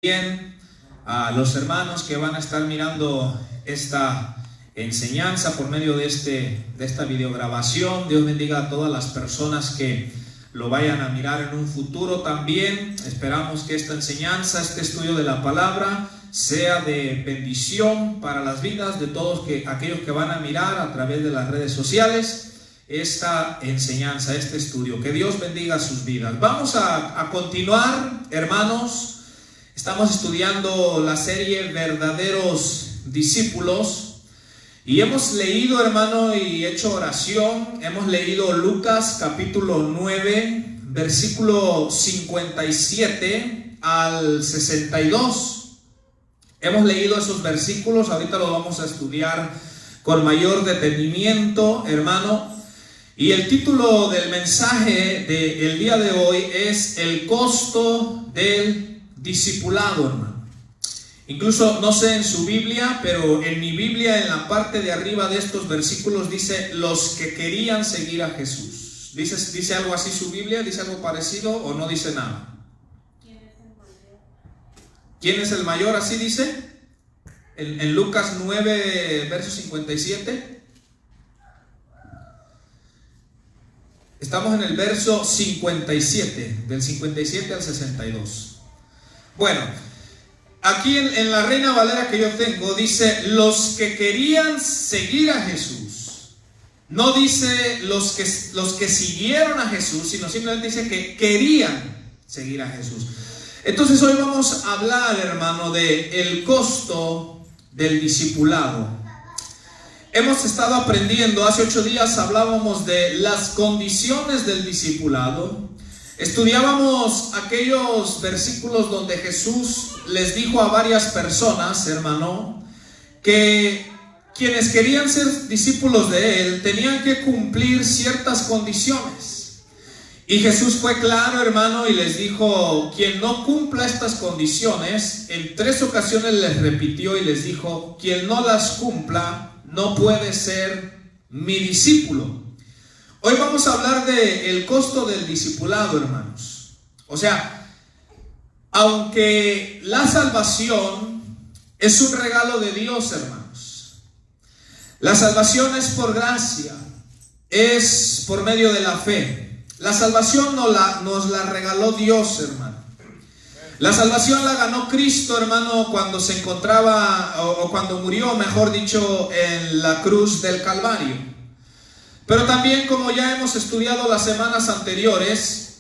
Bien, a los hermanos que van a estar mirando esta enseñanza por medio de esta videograbación. Dios bendiga a todas las personas que lo vayan a mirar en un futuro también. Esperamos que esta enseñanza, este estudio de la palabra, sea de bendición para las vidas de todos aquellos que van a mirar a través de las redes sociales esta enseñanza, este estudio. Que Dios bendiga sus vidas. Vamos a continuar, hermanos. Estamos estudiando la serie Verdaderos Discípulos y hemos leído, hermano, y hecho oración. Hemos leído Lucas capítulo 9, versículo 57 al 62. Hemos leído esos versículos, ahorita los vamos a estudiar con mayor detenimiento, hermano. Y el título del mensaje del día de hoy es el costo del discipulado, hermano. Incluso, no sé en su Biblia, pero en mi Biblia, en la parte de arriba de estos versículos dice los que querían seguir a Jesús. ¿Dice algo así su Biblia? ¿Dice algo parecido o no dice nada? ¿Quién es el mayor? Así dice en Lucas 9 verso 57. Estamos en el verso 57, del 57 al 62. Bueno, aquí en la Reina Valera que yo tengo dice los que querían seguir a Jesús. No dice los que siguieron a Jesús, sino simplemente dice que querían seguir a Jesús. Entonces hoy vamos a hablar, hermano, de el costo del discipulado. Hemos estado aprendiendo, hace 8 días hablábamos de las condiciones del discipulado. Estudiábamos aquellos versículos donde Jesús les dijo a varias personas, hermano, que quienes querían ser discípulos de Él tenían que cumplir ciertas condiciones. Y Jesús fue claro, hermano, y les dijo, quien no cumpla estas condiciones, en 3 ocasiones les repitió y les dijo, quien no las cumpla no puede ser mi discípulo. Hoy vamos a hablar del costo del discipulado, hermanos. O sea, aunque la salvación es un regalo de Dios, hermanos, la salvación es por gracia, es por medio de la fe. La salvación nos la regaló Dios, hermano. La salvación la ganó Cristo, hermano, cuando se encontraba, o cuando murió, mejor dicho, en la cruz del Calvario. Pero también, como ya hemos estudiado las semanas anteriores,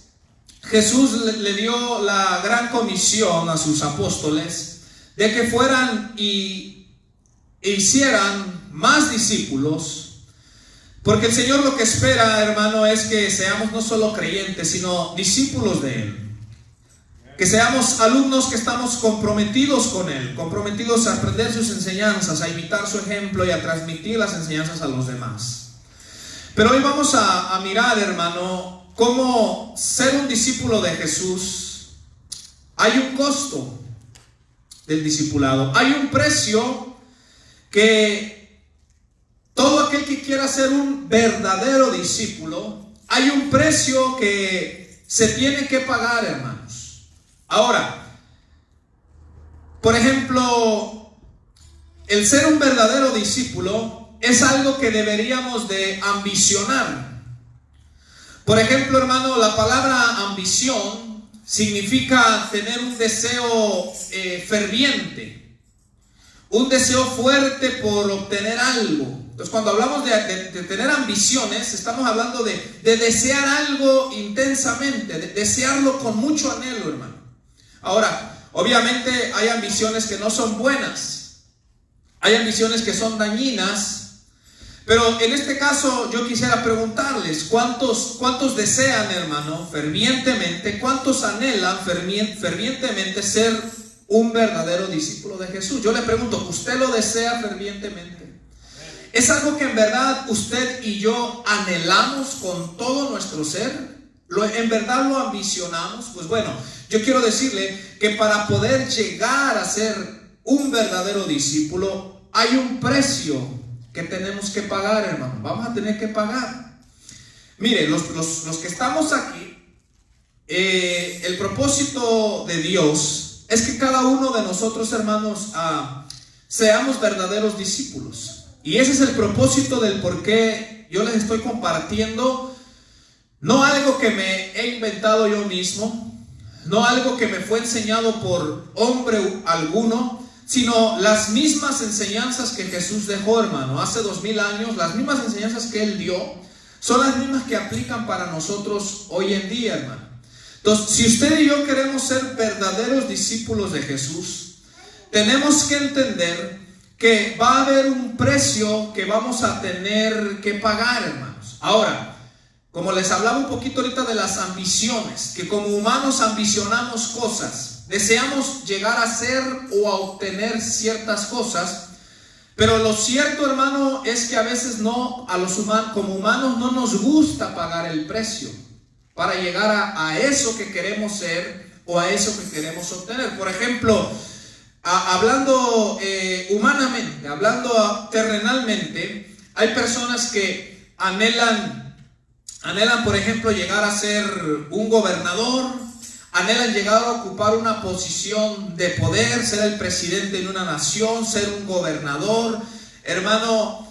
Jesús le dio la gran comisión a sus apóstoles de que fueran e hicieran más discípulos, porque el Señor lo que espera, hermano, es que seamos no solo creyentes, sino discípulos de Él. Que seamos alumnos que estamos comprometidos con Él, comprometidos a aprender sus enseñanzas, a imitar su ejemplo y a transmitir las enseñanzas a los demás. Pero hoy vamos a mirar, hermano, cómo ser un discípulo de Jesús. Hay un costo del discipulado, hay un precio que todo aquel que quiera ser un verdadero discípulo, hay un precio que se tiene que pagar, hermanos. Ahora, por ejemplo, el ser un verdadero discípulo es algo que deberíamos de ambicionar. Por ejemplo, hermano, la palabra ambición significa tener un deseo ferviente, un deseo fuerte por obtener algo. Entonces, cuando hablamos de tener ambiciones, estamos hablando de desear algo intensamente, de desearlo con mucho anhelo, hermano. Ahora, obviamente hay ambiciones que no son buenas, hay ambiciones que son dañinas, pero en este caso yo quisiera preguntarles, ¿cuántos desean, hermano, fervientemente, cuántos anhelan fervientemente ser un verdadero discípulo de Jesús? Yo le pregunto, ¿usted lo desea fervientemente? ¿Es algo que en verdad usted y yo anhelamos con todo nuestro ser? ¿En verdad lo ambicionamos? Pues bueno, yo quiero decirle que para poder llegar a ser un verdadero discípulo hay un precio que tenemos que pagar, hermano. Vamos a tener que pagar. Mire, los que estamos aquí, el propósito de Dios es que cada uno de nosotros, hermanos, seamos verdaderos discípulos. Y ese es el propósito del por qué yo les estoy compartiendo, no algo que me he inventado yo mismo, no algo que me fue enseñado por hombre alguno, sino las mismas enseñanzas que Jesús dejó, hermano, hace 2000 años. Las mismas enseñanzas que Él dio son las mismas que aplican para nosotros hoy en día, hermano. Entonces, si usted y yo queremos ser verdaderos discípulos de Jesús, tenemos que entender que va a haber un precio que vamos a tener que pagar, hermanos. Ahora, como les hablaba un poquito ahorita de las ambiciones, que como humanos ambicionamos cosas, deseamos llegar a ser o a obtener ciertas cosas, pero lo cierto, hermano, es que a veces como humanos no nos gusta pagar el precio para llegar a eso que queremos ser o a eso que queremos obtener. Por ejemplo, hablando humanamente, hablando terrenalmente, hay personas que anhelan, por ejemplo, llegar a ser un gobernador, anhelan llegar a ocupar una posición de poder, ser el presidente de una nación, ser un gobernador, hermano.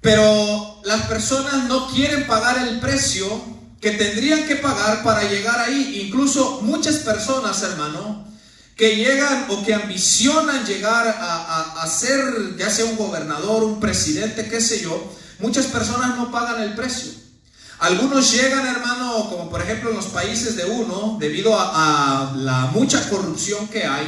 Pero las personas no quieren pagar el precio que tendrían que pagar para llegar ahí. Incluso muchas personas, hermano, que llegan o que ambicionan llegar a ser ya sea un gobernador, un presidente, qué sé yo, muchas personas no pagan el precio. Algunos llegan, hermano, como por ejemplo en los países de uno, debido a la mucha corrupción que hay,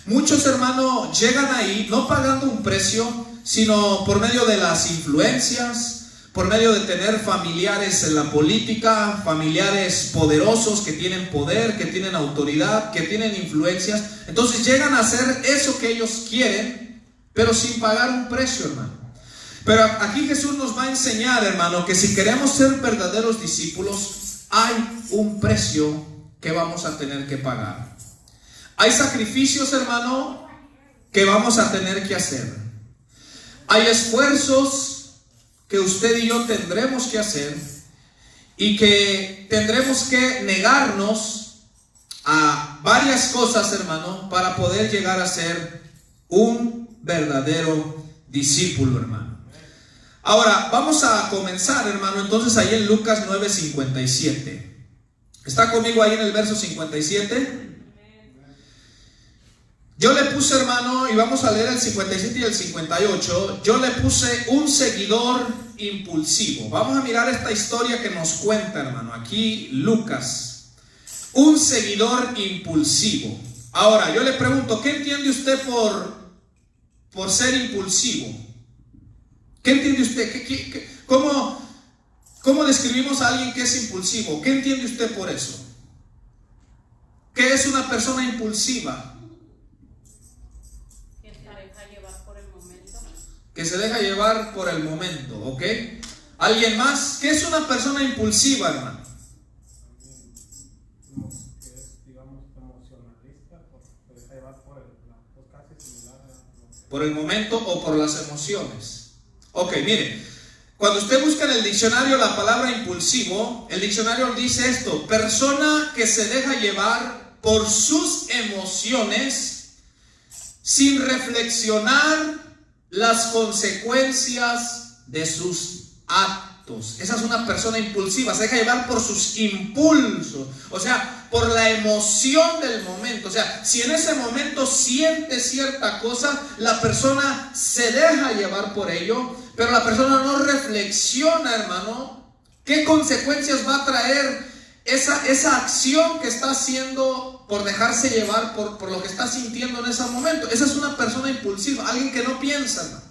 muchos, hermanos, llegan ahí no pagando un precio, sino por medio de las influencias, por medio de tener familiares en la política, familiares poderosos que tienen poder, que tienen autoridad, que tienen influencias. Entonces llegan a hacer eso que ellos quieren, pero sin pagar un precio, hermano. Pero aquí Jesús nos va a enseñar, hermano, que si queremos ser verdaderos discípulos, hay un precio que vamos a tener que pagar. Hay sacrificios, hermano, que vamos a tener que hacer. Hay esfuerzos que usted y yo tendremos que hacer y que tendremos que negarnos a varias cosas, hermano, para poder llegar a ser un verdadero discípulo, hermano. Ahora, vamos a comenzar, hermano, entonces ahí en Lucas 9:57. ¿Está conmigo ahí en el verso 57? Yo le puse, hermano, y vamos a leer el 57 y el 58, yo le puse un seguidor impulsivo. Vamos a mirar esta historia que nos cuenta, hermano, aquí Lucas. Un seguidor impulsivo. Ahora, yo le pregunto, ¿qué entiende usted por ser impulsivo? ¿Qué entiende usted? ¿Cómo describimos a alguien que es impulsivo? ¿Qué entiende usted por eso? ¿Qué es una persona impulsiva? Que se deja llevar por el momento, ¿ok? ¿Alguien más? ¿Qué es una persona impulsiva, hermano? Que es, digamos, emocionalista, se deja llevar por casi similar por el momento o por las emociones. Ok, mire, cuando usted busca en el diccionario la palabra impulsivo, el diccionario dice esto: persona que se deja llevar por sus emociones sin reflexionar las consecuencias de sus actos. Esa es una persona impulsiva, se deja llevar por sus impulsos, o sea, por la emoción del momento. O sea, si en ese momento siente cierta cosa, la persona se deja llevar por ello, pero la persona no reflexiona, hermano, qué consecuencias va a traer esa acción que está haciendo por dejarse llevar por lo que está sintiendo en ese momento. Esa es una persona impulsiva, alguien que no piensa, ¿no?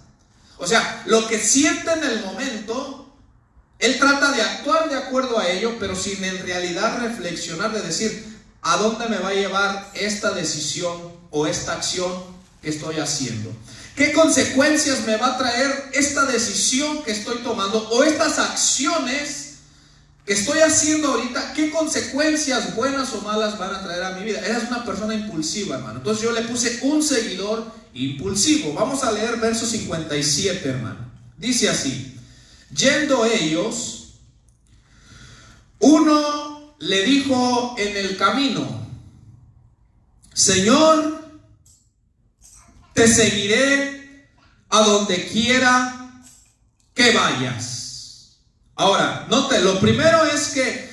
O sea, lo que siente en el momento, él trata de actuar de acuerdo a ello, pero sin en realidad reflexionar, de decir, ¿a dónde me va a llevar esta decisión o esta acción que estoy haciendo? ¿Qué consecuencias me va a traer esta decisión que estoy tomando o estas acciones que estoy haciendo ahorita? ¿Qué consecuencias buenas o malas van a traer a mi vida? Esa es una persona impulsiva, hermano. Entonces yo le puse un seguidor impulsivo. Vamos a leer verso 57, hermano. Dice así: yendo ellos, uno le dijo en el camino: Señor, te seguiré a donde quiera que vayas. Ahora, note, lo primero es que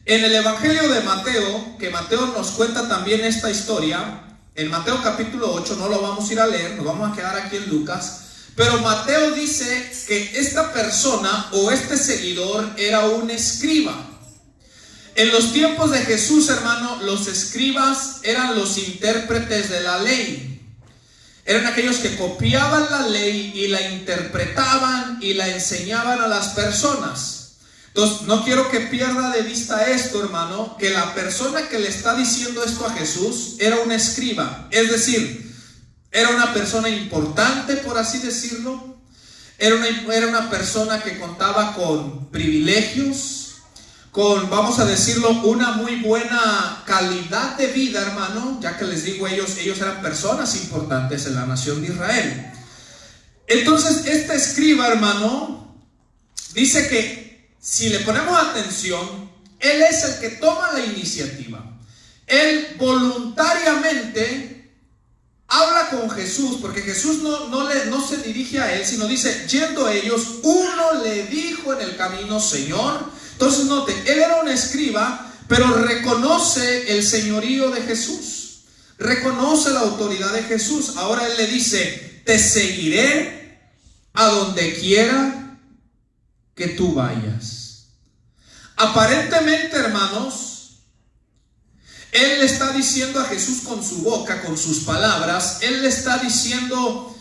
en el Evangelio de Mateo, que Mateo nos cuenta también esta historia, en Mateo capítulo 8, no lo vamos a ir a leer, nos vamos a quedar aquí en Lucas, pero Mateo dice que esta persona o este seguidor era un escriba. En los tiempos de Jesús, hermano, los escribas eran los intérpretes de la ley. Eran aquellos que copiaban la ley y la interpretaban y la enseñaban a las personas. Entonces, no quiero que pierda de vista esto, hermano, que la persona que le está diciendo esto a Jesús era un escriba. Es decir, era una persona importante, por así decirlo. Era una persona que contaba con privilegios, con, vamos a decirlo, una muy buena calidad de vida, hermano, ya que les digo, ellos eran personas importantes en la nación de Israel. Entonces, este escriba, hermano, dice que si le ponemos atención, él es el que toma la iniciativa. Él voluntariamente habla con Jesús, porque Jesús no se dirige a él, sino dice, yendo ellos, uno le dijo en el camino, Señor. Entonces note, él era un escriba, pero reconoce el señorío de Jesús, reconoce la autoridad de Jesús. Ahora él le dice, te seguiré a donde quiera que tú vayas. Aparentemente, hermanos, él le está diciendo a Jesús con su boca, con sus palabras, él le está diciendo,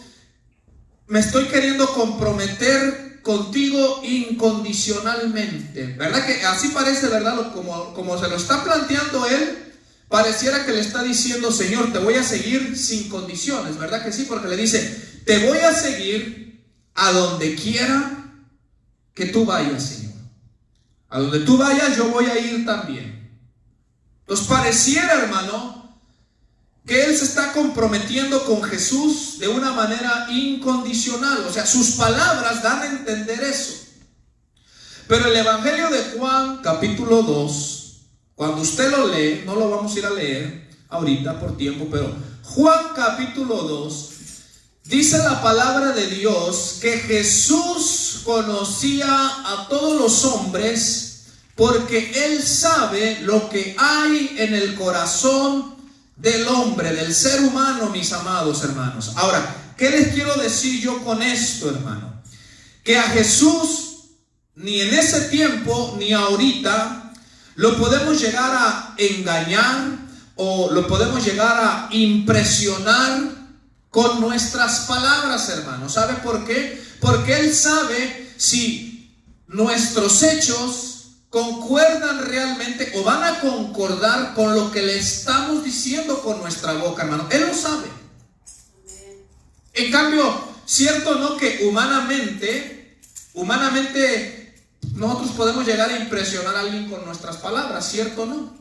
me estoy queriendo comprometer contigo incondicionalmente. ¿Verdad que así parece, verdad? Como se lo está planteando él, pareciera que le está diciendo, Señor, te voy a seguir sin condiciones, ¿verdad que sí? Porque le dice, te voy a seguir a donde quiera que tú vayas, Señor. A donde tú vayas, yo voy a ir también. Entonces pareciera, hermano, que él se está comprometiendo con Jesús de una manera incondicional. O sea, sus palabras dan a entender eso. Pero el Evangelio de Juan, capítulo 2, cuando usted lo lee, no lo vamos a ir a leer ahorita por tiempo, pero Juan capítulo 2, dice la palabra de Dios que Jesús conocía a todos los hombres porque Él sabe lo que hay en el corazón del hombre, del ser humano, mis amados hermanos. Ahora, ¿qué les quiero decir yo con esto, hermano? Que a Jesús, ni en ese tiempo, ni ahorita, lo podemos llegar a engañar o lo podemos llegar a impresionar con nuestras palabras, hermano. ¿Sabe por qué? Porque Él sabe si nuestros hechos concuerdan realmente o van a concordar con lo que le estamos diciendo con nuestra boca, hermano. Él lo sabe. En cambio, cierto no que humanamente nosotros podemos llegar a impresionar a alguien con nuestras palabras, cierto no.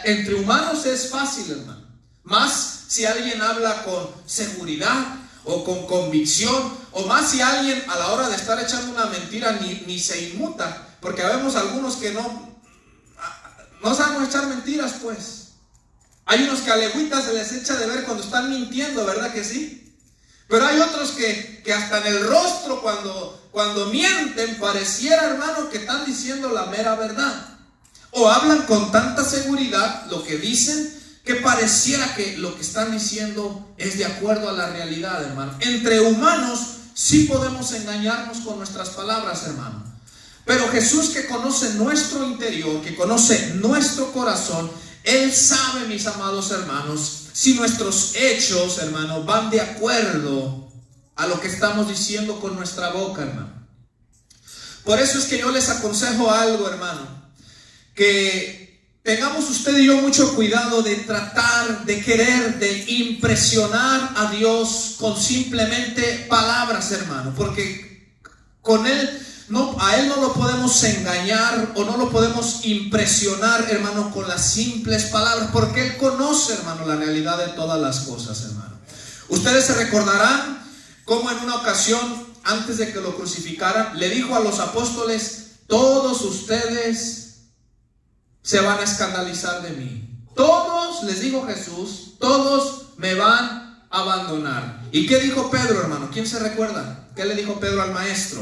Entre humanos es fácil, hermano. Más si alguien habla con seguridad o con convicción, o más si alguien a la hora de estar echando una mentira ni se inmuta. Porque vemos algunos que no sabemos echar mentiras, pues. Hay unos que a legüitas se les echa de ver cuando están mintiendo, ¿verdad que sí? Pero hay otros que hasta en el rostro cuando mienten pareciera, hermano, que están diciendo la mera verdad. O hablan con tanta seguridad lo que dicen que pareciera que lo que están diciendo es de acuerdo a la realidad, hermano. Entre humanos sí podemos engañarnos con nuestras palabras, hermano. Pero Jesús, que conoce nuestro interior, que conoce nuestro corazón, Él sabe, mis amados hermanos, si nuestros hechos, hermano, van de acuerdo a lo que estamos diciendo con nuestra boca, hermano. Por eso es que yo les aconsejo algo, hermano, que tengamos usted y yo mucho cuidado de tratar, de querer, de impresionar a Dios con simplemente palabras, hermano, porque con Él a Él no lo podemos engañar o no lo podemos impresionar, hermano, con las simples palabras, porque Él conoce, hermano, la realidad de todas las cosas, hermano. Ustedes se recordarán cómo en una ocasión, antes de que lo crucificaran, le dijo a los apóstoles, todos ustedes se van a escandalizar de mí. Todos, les dijo Jesús, todos me van a abandonar. ¿Y qué dijo Pedro, hermano? ¿Quién se recuerda? ¿Qué le dijo Pedro al maestro?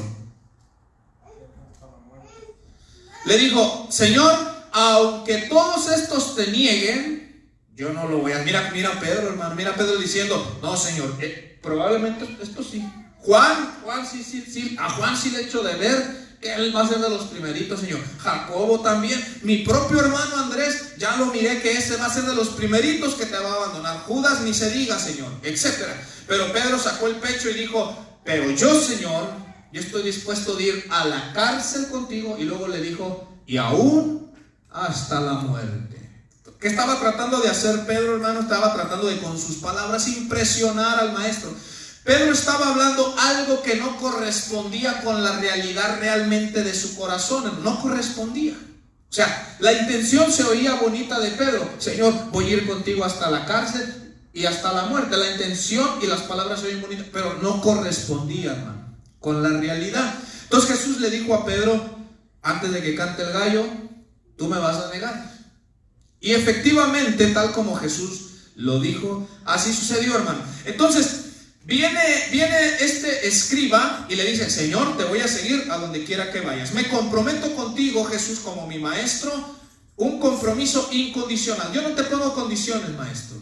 Le dijo: Señor, aunque todos estos te nieguen, yo no lo voy a... Mira Pedro, hermano, mira Pedro diciendo: no, Señor, probablemente esto sí. Juan sí, a Juan sí le echo de ver que él va a ser de los primeritos, Señor. Jacobo también. Mi propio hermano Andrés, ya lo miré que ese va a ser de los primeritos que te va a abandonar. Judas ni se diga, Señor, etcétera. Pero Pedro sacó el pecho y dijo: pero yo, Señor, yo estoy dispuesto a ir a la cárcel contigo. Y luego le dijo: y aún hasta la muerte. ¿Qué estaba tratando de hacer Pedro, hermano? Estaba tratando de, con sus palabras, impresionar al maestro. Pedro estaba hablando algo que no correspondía con la realidad realmente de su corazón. No correspondía. O sea, la intención se oía bonita de Pedro: Señor, voy a ir contigo hasta la cárcel y hasta la muerte. La intención y las palabras se oían bonitas, pero no correspondía, hermano, con la realidad. Entonces Jesús le dijo a Pedro: antes de que cante el gallo, tú me vas a negar. Y efectivamente, tal como Jesús lo dijo, así sucedió, hermano. Entonces viene este escriba y le dice: Señor, te voy a seguir a donde quiera que vayas. Me comprometo contigo, Jesús, como mi maestro. Un compromiso incondicional. Yo no te pongo condiciones, maestro.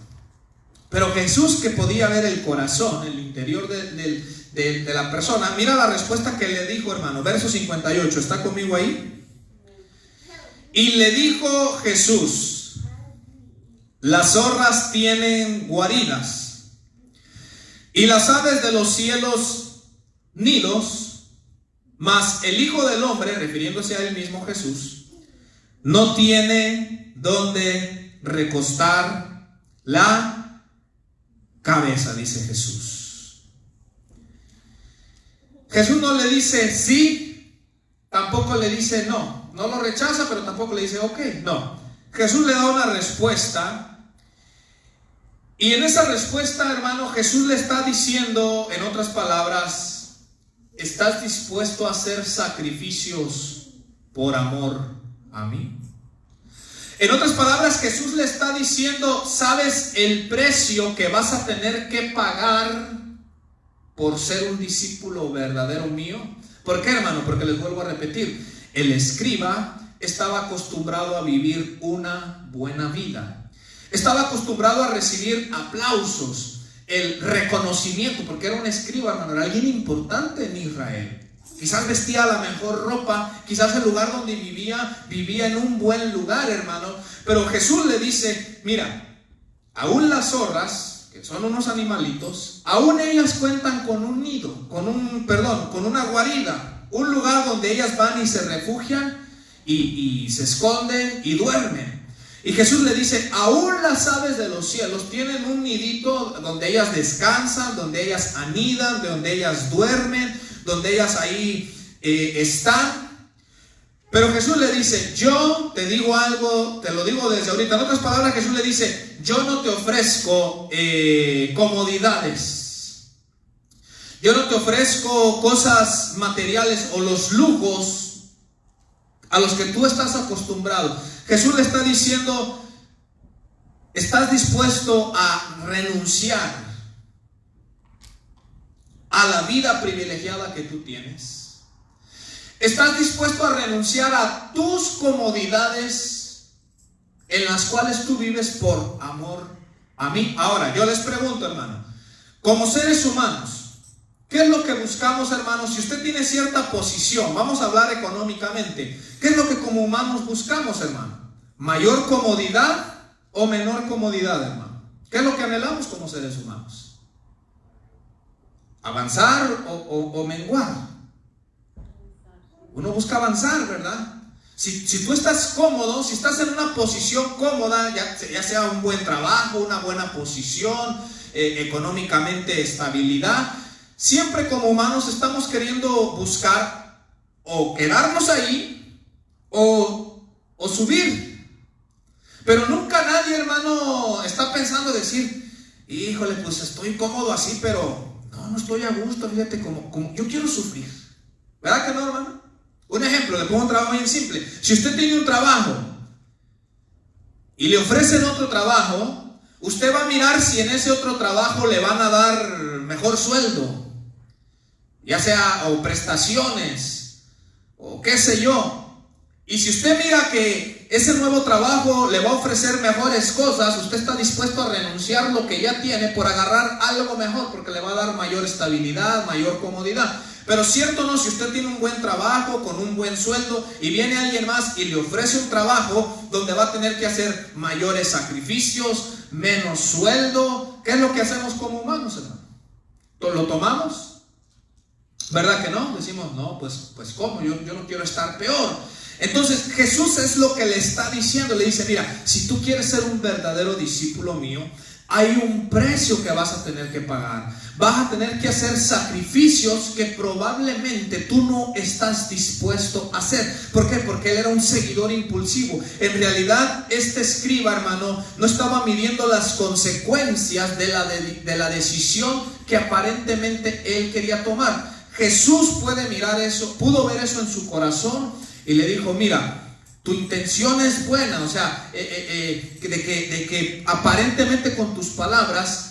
Pero Jesús, que podía ver el corazón, el interior de la persona, mira la respuesta que le dijo, hermano. Verso 58, ¿está conmigo ahí? Y le dijo Jesús: las zorras tienen guaridas y las aves de los cielos nidos, mas el Hijo del Hombre, refiriéndose a él mismo, Jesús, no tiene donde recostar la cabeza, dice Jesús. Jesús no le dice sí, tampoco le dice no. No lo rechaza, pero tampoco le dice ok, no. Jesús le da una respuesta. Y en esa respuesta, hermano, Jesús le está diciendo, en otras palabras: ¿estás dispuesto a hacer sacrificios por amor a mí? En otras palabras, Jesús le está diciendo: ¿sabes el precio que vas a tener que pagar por ser un discípulo verdadero mío? ¿Por qué, hermano? Porque les vuelvo a repetir: el escriba estaba acostumbrado a vivir una buena vida. Estaba acostumbrado a recibir aplausos, el reconocimiento, porque era un escriba, hermano, era alguien importante en Israel. Quizás vestía la mejor ropa, quizás el lugar donde vivía en un buen lugar, hermano. Pero Jesús le dice: mira, aún las zorras, que son unos animalitos, aún ellas cuentan con un nido, con una guarida, un lugar donde ellas van y se refugian y se esconden y duermen. Y Jesús le dice: aún las aves de los cielos tienen un nidito donde ellas descansan, donde ellas anidan, donde ellas duermen, donde ellas ahí están. Pero Jesús le dice: yo te digo algo, te lo digo desde ahorita. En otras palabras, Jesús le dice: yo no te ofrezco comodidades. Yo no te ofrezco cosas materiales o los lujos a los que tú estás acostumbrado. Jesús le está diciendo: ¿estás dispuesto a renunciar a la vida privilegiada que tú tienes? ¿Estás dispuesto a renunciar a tus comodidades en las cuales tú vives por amor a mí? Ahora, yo les pregunto, hermano, como seres humanos, ¿qué es lo que buscamos, hermanos? Si usted tiene cierta posición, vamos a hablar económicamente, ¿qué es lo que como humanos buscamos, hermano? ¿Mayor comodidad o menor comodidad, hermano? ¿Qué es lo que anhelamos como seres humanos? ¿Avanzar o menguar? Uno busca avanzar, ¿verdad? Si tú estás cómodo, si estás en una posición cómoda, ya sea un buen trabajo, una buena posición, económicamente estabilidad, siempre como humanos estamos queriendo buscar o quedarnos ahí o subir. Pero nunca nadie, hermano, está pensando decir: híjole, pues estoy cómodo así, pero no estoy a gusto, fíjate, como yo quiero sufrir. ¿Verdad que no, hermano? Un ejemplo, le pongo un trabajo bien simple. Si usted tiene un trabajo y le ofrecen otro trabajo, usted va a mirar si en ese otro trabajo le van a dar mejor sueldo, ya sea o prestaciones o qué sé yo. Y si usted mira que ese nuevo trabajo le va a ofrecer mejores cosas, usted está dispuesto a renunciar lo que ya tiene por agarrar algo mejor, porque le va a dar mayor estabilidad, mayor comodidad. Pero cierto no, si usted tiene un buen trabajo con un buen sueldo y viene alguien más y le ofrece un trabajo donde va a tener que hacer mayores sacrificios, menos sueldo, ¿qué es lo que hacemos como humanos, hermano? ¿Lo tomamos? ¿Verdad que no? Decimos, no, pues ¿cómo? Yo no quiero estar peor. Entonces Jesús es lo que le está diciendo. Le dice, mira, si tú quieres ser un verdadero discípulo mío, hay un precio que vas a tener que pagar. Vas a tener que hacer sacrificios que probablemente tú no estás dispuesto a hacer. ¿Por qué? Porque él era un seguidor impulsivo. En realidad este escriba, hermano, no estaba midiendo las consecuencias de la decisión que aparentemente él quería tomar. Jesús puede mirar eso, pudo ver eso en su corazón y le dijo, mira, tu intención es buena, o sea, de que aparentemente con tus palabras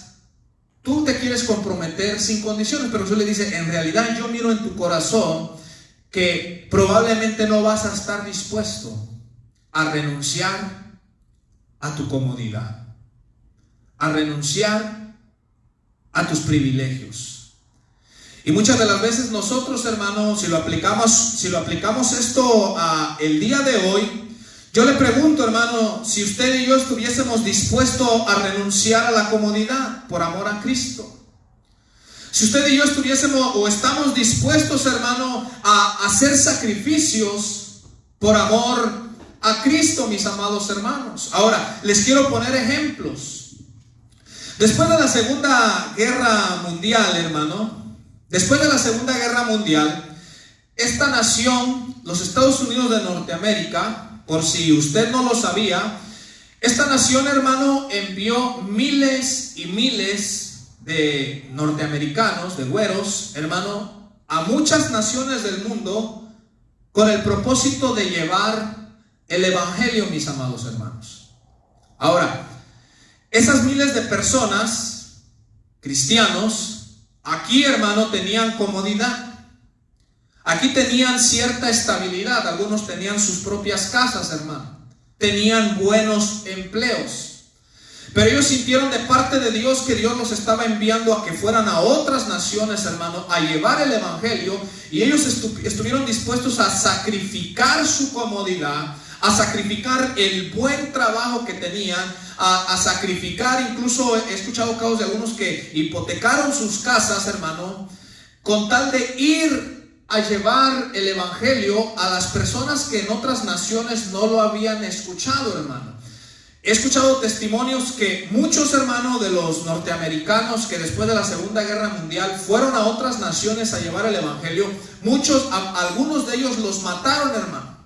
tú te quieres comprometer sin condiciones, pero Jesús le dice, en realidad yo miro en tu corazón que probablemente no vas a estar dispuesto a renunciar a tu comodidad, a renunciar a tus privilegios. Y muchas de las veces nosotros, hermanos, si lo aplicamos esto el día de hoy, yo le pregunto, hermano, si usted y yo estuviésemos dispuestos a renunciar a la comodidad por amor a Cristo. Si usted y yo estuviésemos o estamos dispuestos, hermano, a hacer sacrificios por amor a Cristo, mis amados hermanos. Ahora, les quiero poner ejemplos. Después de la Segunda Guerra Mundial, hermano, después de la Segunda Guerra Mundial, esta nación, los Estados Unidos de Norteamérica, por si usted no lo sabía, esta nación, hermano, envió miles y miles de norteamericanos, de güeros, hermano, a muchas naciones del mundo con el propósito de llevar el evangelio, mis amados hermanos. Ahora, esas miles de personas, cristianos, aquí, hermano, tenían comodidad. Aquí tenían cierta estabilidad. Algunos tenían sus propias casas, hermano. Tenían buenos empleos. Pero ellos sintieron de parte de Dios que Dios los estaba enviando a que fueran a otras naciones, hermano, a llevar el evangelio. Y ellos estuvieron dispuestos a sacrificar su comodidad, a sacrificar el buen trabajo que tenían, a sacrificar, incluso he escuchado casos de algunos que hipotecaron sus casas, hermano, con tal de ir a llevar el evangelio a las personas que en otras naciones no lo habían escuchado, hermano. He escuchado testimonios que muchos, hermanos, de los norteamericanos que después de la Segunda Guerra Mundial fueron a otras naciones a llevar el evangelio, algunos de ellos los mataron, hermano.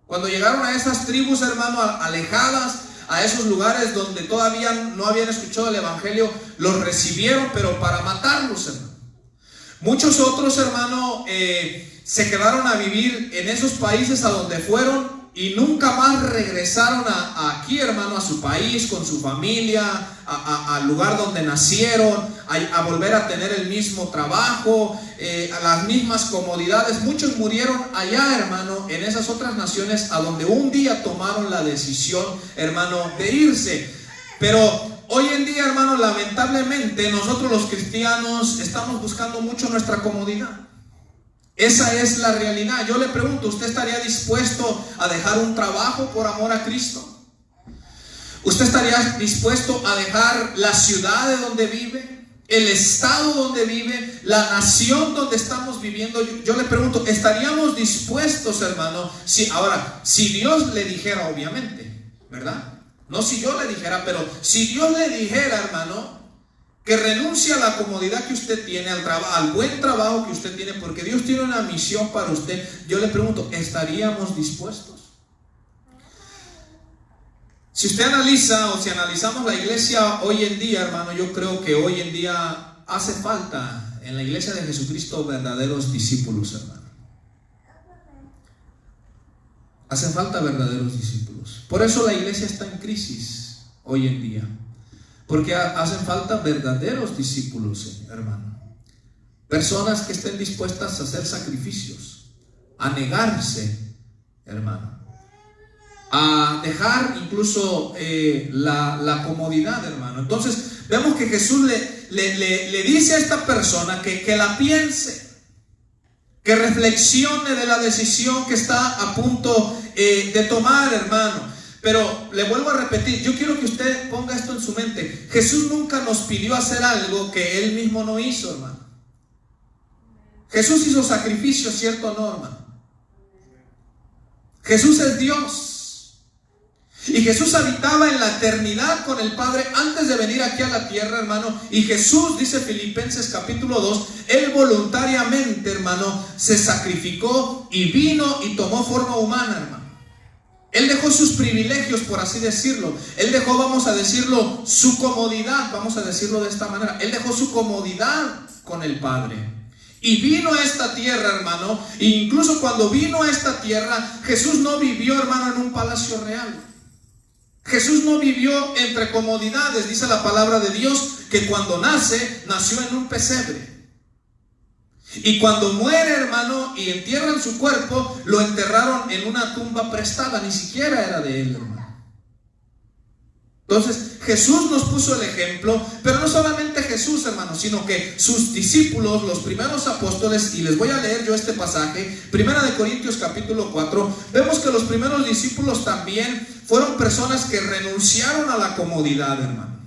Cuando llegaron a esas tribus, hermano, alejadas, a esos lugares donde todavía no habían escuchado el evangelio, los recibieron, pero para matarlos, hermano. Muchos otros, hermano, se quedaron a vivir en esos países a donde fueron y nunca más regresaron aquí, hermano, a su país, con su familia, al lugar donde nacieron, a volver a tener el mismo trabajo, a las mismas comodidades. Muchos murieron allá, hermano, en esas otras naciones a donde un día tomaron la decisión, hermano, de irse. Pero hoy en día, hermano, lamentablemente nosotros los cristianos estamos buscando mucho nuestra comodidad. Esa es la realidad. Yo le pregunto, ¿usted estaría dispuesto a dejar un trabajo por amor a Cristo? ¿Usted estaría dispuesto a dejar la ciudad de donde vive, el estado donde vive, la nación donde estamos viviendo? Yo le pregunto, ¿estaríamos dispuestos, hermano? Si Dios le dijera, obviamente, ¿verdad? No si yo le dijera, pero si Dios le dijera, hermano, que renuncie a la comodidad que usted tiene, al buen trabajo que usted tiene, porque Dios tiene una misión para usted, yo le pregunto, ¿estaríamos dispuestos? Si usted analiza o si analizamos la iglesia hoy en día, hermano, yo creo que hoy en día hace falta en la iglesia de Jesucristo verdaderos discípulos, hermano. Hacen falta verdaderos discípulos. Por eso la iglesia está en crisis hoy en día, porque hacen falta verdaderos discípulos, hermano. Personas que estén dispuestas a hacer sacrificios, a negarse, hermano, a dejar incluso la comodidad, hermano. Entonces vemos que Jesús le dice a esta persona que la piense, que reflexione de la decisión que está a punto de tomar, hermano. Pero le vuelvo a repetir, yo quiero que usted ponga esto en su mente. Jesús nunca nos pidió hacer algo que Él mismo no hizo, hermano. Jesús hizo sacrificio, ¿cierto o no, hermano? Jesús es Dios. Y Jesús habitaba en la eternidad con el Padre antes de venir aquí a la tierra, hermano. Y Jesús, dice Filipenses capítulo 2, Él voluntariamente, hermano, se sacrificó y vino y tomó forma humana, hermano. Él dejó sus privilegios, por así decirlo. Él dejó, vamos a decirlo, su comodidad, vamos a decirlo de esta manera. Él dejó su comodidad con el Padre y vino a esta tierra, hermano. E incluso cuando vino a esta tierra, Jesús no vivió, hermano, en un palacio real. Jesús no vivió entre comodidades. Dice la palabra de Dios que cuando nació en un pesebre. Y cuando muere, hermano, y entierran su cuerpo, lo enterraron en una tumba prestada, ni siquiera era de él, hermano. Entonces Jesús nos puso el ejemplo, pero no solamente Jesús, hermano, sino que sus discípulos, los primeros apóstoles, y les voy a leer yo este pasaje, 1 Corintios capítulo 4, vemos que los primeros discípulos también fueron personas que renunciaron a la comodidad, hermano.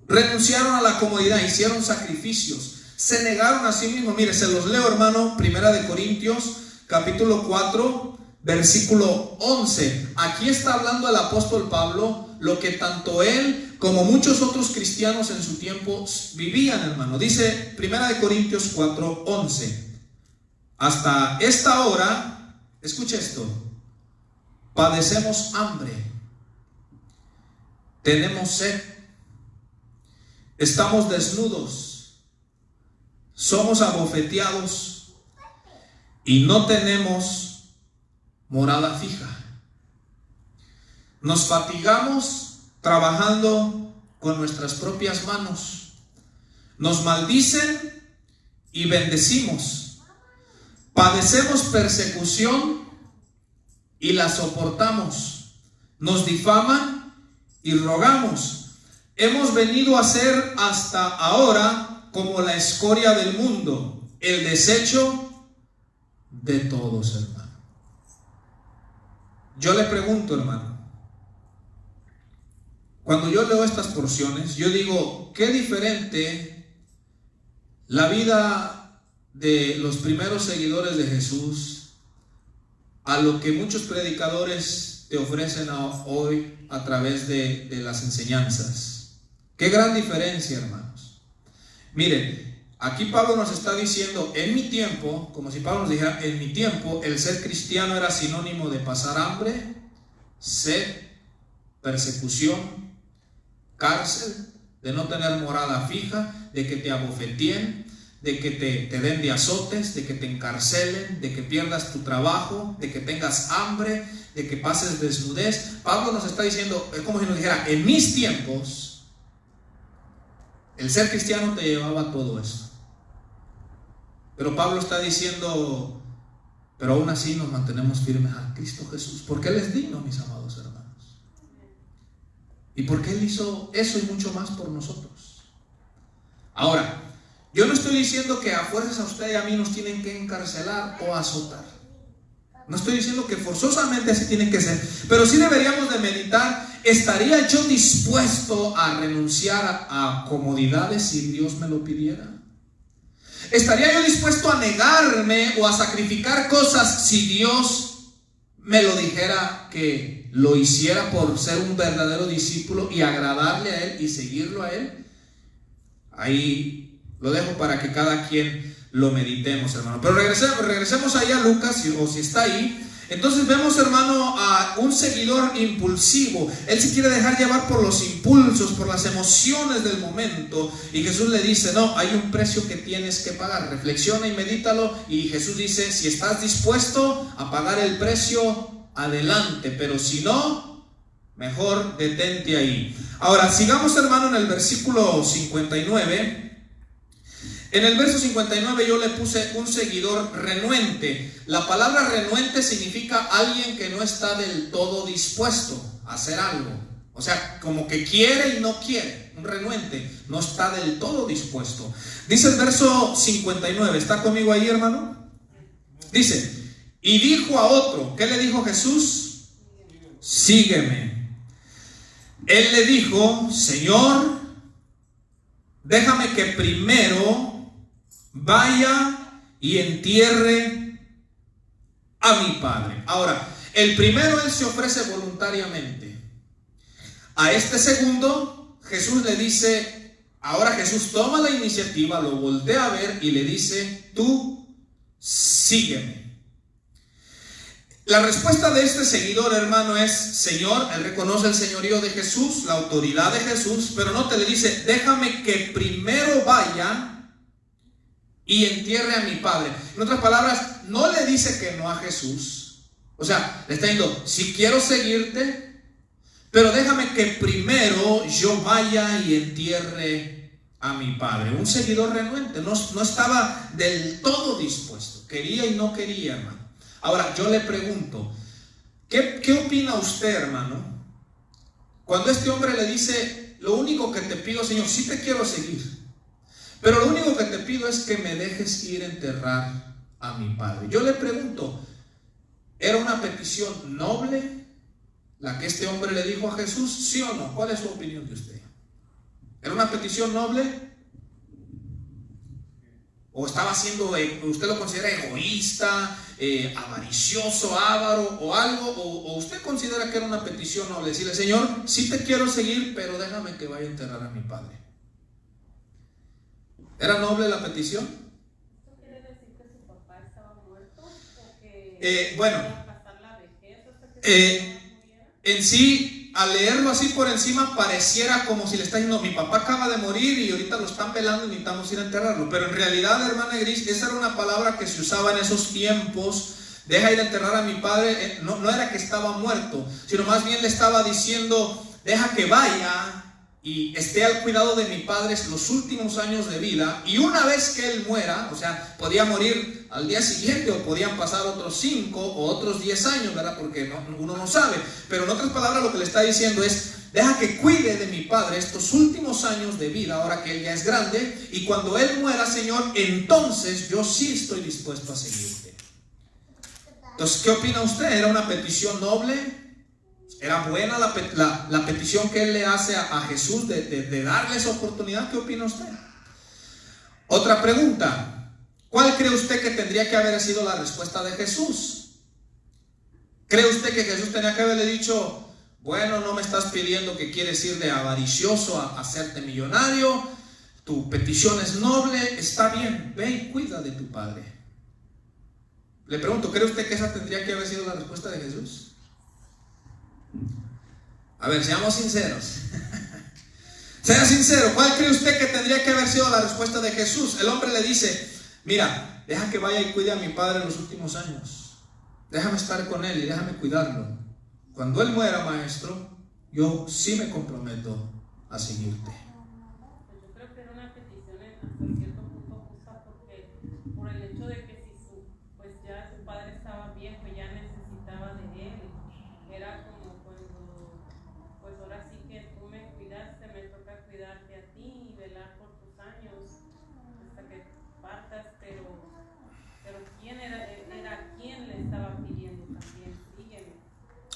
Renunciaron a la comodidad, hicieron sacrificios, se negaron a sí mismos. Mire, se los leo, hermano. 1 Corintios capítulo 4 versículo 11. Aquí está hablando el apóstol Pablo lo que tanto él como muchos otros cristianos en su tiempo vivían, hermano. Dice 1 Corintios 4, 11: hasta esta hora, escuche esto, padecemos hambre, tenemos sed, estamos desnudos, somos abofeteados y no tenemos morada fija. Nos fatigamos trabajando con nuestras propias manos. Nos maldicen y bendecimos. Padecemos persecución y la soportamos. Nos difaman y rogamos. Hemos venido a ser hasta ahora como la escoria del mundo, el desecho de todos, hermano. Yo le pregunto, hermano, cuando yo leo estas porciones, yo digo, qué diferente la vida de los primeros seguidores de Jesús a lo que muchos predicadores te ofrecen hoy a través de las enseñanzas. Qué gran diferencia, hermanos. Miren, aquí Pablo nos está diciendo, en mi tiempo, como si Pablo nos dijera, en mi tiempo el ser cristiano era sinónimo de pasar hambre, sed, persecución, cárcel, de no tener morada fija, de que te abofeteen, de que te den de azotes, de que te encarcelen, de que pierdas tu trabajo, de que tengas hambre, de que pases desnudez. Pablo nos está diciendo, es como si nos dijera, en mis tiempos el ser cristiano te llevaba a todo eso. Pero Pablo está diciendo, pero aún así nos mantenemos firmes a Cristo Jesús, porque Él es digno, mis amados hermanos. Y porque Él hizo eso y mucho más por nosotros. Ahora, yo no estoy diciendo que a fuerzas a usted y a mí nos tienen que encarcelar o azotar. No estoy diciendo que forzosamente así tienen que ser. Pero sí deberíamos de meditar, ¿estaría yo dispuesto a renunciar a comodidades si Dios me lo pidiera? ¿Estaría yo dispuesto a negarme o a sacrificar cosas si Dios me lo dijera que lo hiciera por ser un verdadero discípulo y agradarle a Él y seguirlo a Él? Ahí lo dejo para que cada quien lo meditemos, hermano. Pero regresemos ahí a Lucas, o si está ahí. Entonces vemos, hermano, a un seguidor impulsivo. Él se quiere dejar llevar por los impulsos, por las emociones del momento. Y Jesús le dice, no, hay un precio que tienes que pagar. Reflexiona y medítalo. Y Jesús dice, si estás dispuesto a pagar el precio, adelante, pero si no, mejor detente ahí. Ahora, sigamos, hermano, en el versículo 59. En el verso 59 yo le puse un seguidor renuente. La palabra renuente significa alguien que no está del todo dispuesto a hacer algo. O sea, como que quiere y no quiere. Un renuente no está del todo dispuesto. Dice el verso 59. ¿Está conmigo ahí, hermano? Dice, y dijo a otro. ¿Qué le dijo Jesús? Sígueme. Él le dijo, Señor, déjame que primero vaya y entierre a mi padre. Ahora, el primero él se ofrece voluntariamente. A este segundo, Jesús le dice, ahora Jesús toma la iniciativa, lo voltea a ver y le dice, tú sígueme. La respuesta de este seguidor, hermano, es, Señor, él reconoce el señorío de Jesús, la autoridad de Jesús, pero no te le dice, déjame que primero vaya y entierre a mi padre. En otras palabras, no le dice que no a Jesús. O sea, le está diciendo, si quiero seguirte, pero déjame que primero yo vaya y entierre a mi padre. Un seguidor renuente, no estaba del todo dispuesto, quería y no quería, hermano. Ahora, yo le pregunto, ¿qué opina usted, hermano? Cuando este hombre le dice, lo único que te pido, Señor, sí te quiero seguir, pero lo único que te pido es que me dejes ir a enterrar a mi padre. Yo le pregunto, ¿era una petición noble la que este hombre le dijo a Jesús? ¿Sí o no? ¿Cuál es su opinión de usted? ¿Era una petición noble? ¿O estaba siendo, usted lo considera egoísta, avaricioso, avaro o algo? ¿O usted considera que era una petición noble? Decirle, Señor, sí te quiero seguir, pero déjame que vaya a enterrar a mi padre. ¿Era noble la petición? ¿Esto quiere decir que su papá estaba muerto? ¿O que Bueno, iba a pasar la vejez hasta que su papá muriera? En sí, al leerlo así por encima, pareciera como si le está diciendo, mi papá acaba de morir y ahorita lo están velando y necesitamos ir a enterrarlo. Pero en realidad, hermana Gris, esa era una palabra que se usaba en esos tiempos. Deja ir a enterrar a mi padre. No era que estaba muerto, sino más bien le estaba diciendo, deja que vaya y esté al cuidado de mi padre los últimos años de vida, y una vez que él muera, o sea, podía morir al día siguiente o podían pasar otros 5 o otros 10 años, ¿verdad? Porque uno no sabe, pero en otras palabras lo que le está diciendo es, deja que cuide de mi padre estos últimos años de vida, ahora que él ya es grande, y cuando él muera, Señor, entonces yo sí estoy dispuesto a seguirte. Entonces, ¿qué opina usted? ¿Era una petición noble? ¿Era buena la petición que él le hace a Jesús de darle esa oportunidad? ¿Qué opina usted? Otra pregunta. ¿Cuál cree usted que tendría que haber sido la respuesta de Jesús? ¿Cree usted que Jesús tenía que haberle dicho, bueno, no me estás pidiendo que quieres ir de avaricioso a hacerte millonario, tu petición es noble, está bien, ve y cuida de tu padre? Le pregunto, ¿cree usted que esa tendría que haber sido la respuesta de Jesús? A ver, seamos sinceros. Sea sincero, ¿cuál cree usted que tendría que haber sido la respuesta de Jesús? El hombre le dice, mira, deja que vaya y cuide a mi padre en los últimos años. Déjame estar con él y déjame cuidarlo. Cuando él muera, maestro, yo sí me comprometo a seguirte. Pues yo creo que era una petición hasta cierto punto justa, porque por el hecho de que si pues ya su padre estaba viejo y ya necesitaba de él, era como cuando, pues ahora sí que tú me cuidaste, me toca cuidarte a ti y velar por tus años hasta que partas, pero ¿quién era quien le estaba pidiendo también? Sígueme.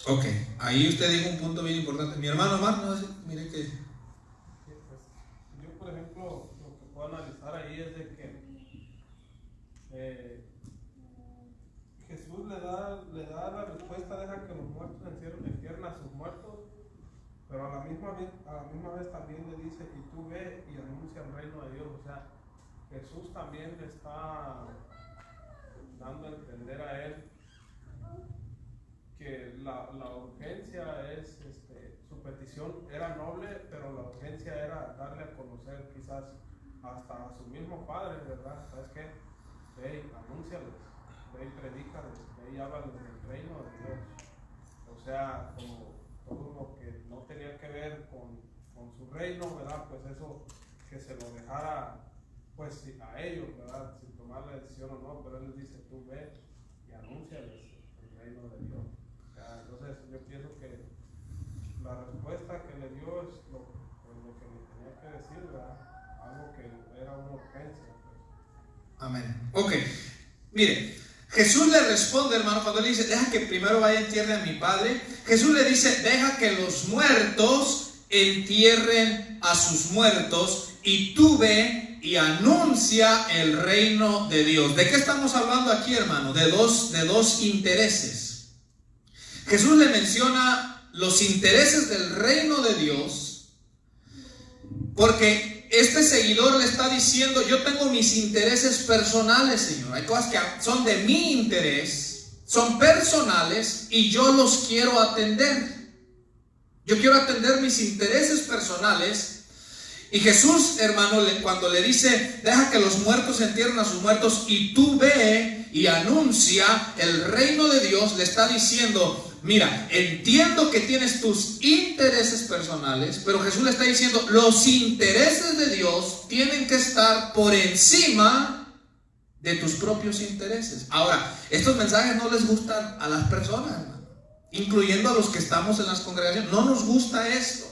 Ok, ahí usted dijo un punto bien importante. Mi hermano Omar, no sé, mire que... Sí, pues, yo, por ejemplo, lo que puedo analizar ahí es de que Jesús le da la respuesta, deja que los muertos entierren a sus muertos, pero a la misma vez también le dice, y tú ve y anuncia el reino de Dios. O sea, Jesús también le está dando a entender a él que la urgencia es, su petición era noble, pero la urgencia era darle a conocer quizás hasta a su mismo padre, ¿verdad? ¿Sabes qué? Ve y anúnciales, ve y predícales, ve y háblales del reino de Dios. o sea, como todo lo que no tenía que ver con su reino, ¿verdad? Pues eso, que se lo dejara pues a ellos, ¿verdad? Sin tomar la decisión o no, pero él les dice, tú ve y anúnciales el reino de Dios. O sea, entonces yo pienso que la respuesta que le dio es lo que le tenía que decir, ¿verdad? Algo que era una urgencia. Pues. Amén. Ok, mire, Jesús le responde, hermano, cuando le dice, deja que primero vaya entierre a mi padre. Jesús le dice, deja que los muertos entierren a sus muertos y tú ve y anuncia el reino de Dios. ¿De qué estamos hablando aquí, hermano? De dos intereses. Jesús le menciona los intereses del reino de Dios, porque este seguidor le está diciendo, yo tengo mis intereses personales, Señor. Hay cosas que son de mi interés, son personales y yo los quiero atender. Yo quiero atender mis intereses personales. Y Jesús, hermano, cuando le dice, deja que los muertos entierren a sus muertos y tú ve y anuncia el reino de Dios, le está diciendo, mira, entiendo que tienes tus intereses personales, pero Jesús le está diciendo, los intereses de Dios tienen que estar por encima de tus propios intereses. Ahora, estos mensajes no les gustan a las personas, hermano, incluyendo a los que estamos en las congregaciones. No nos gusta esto.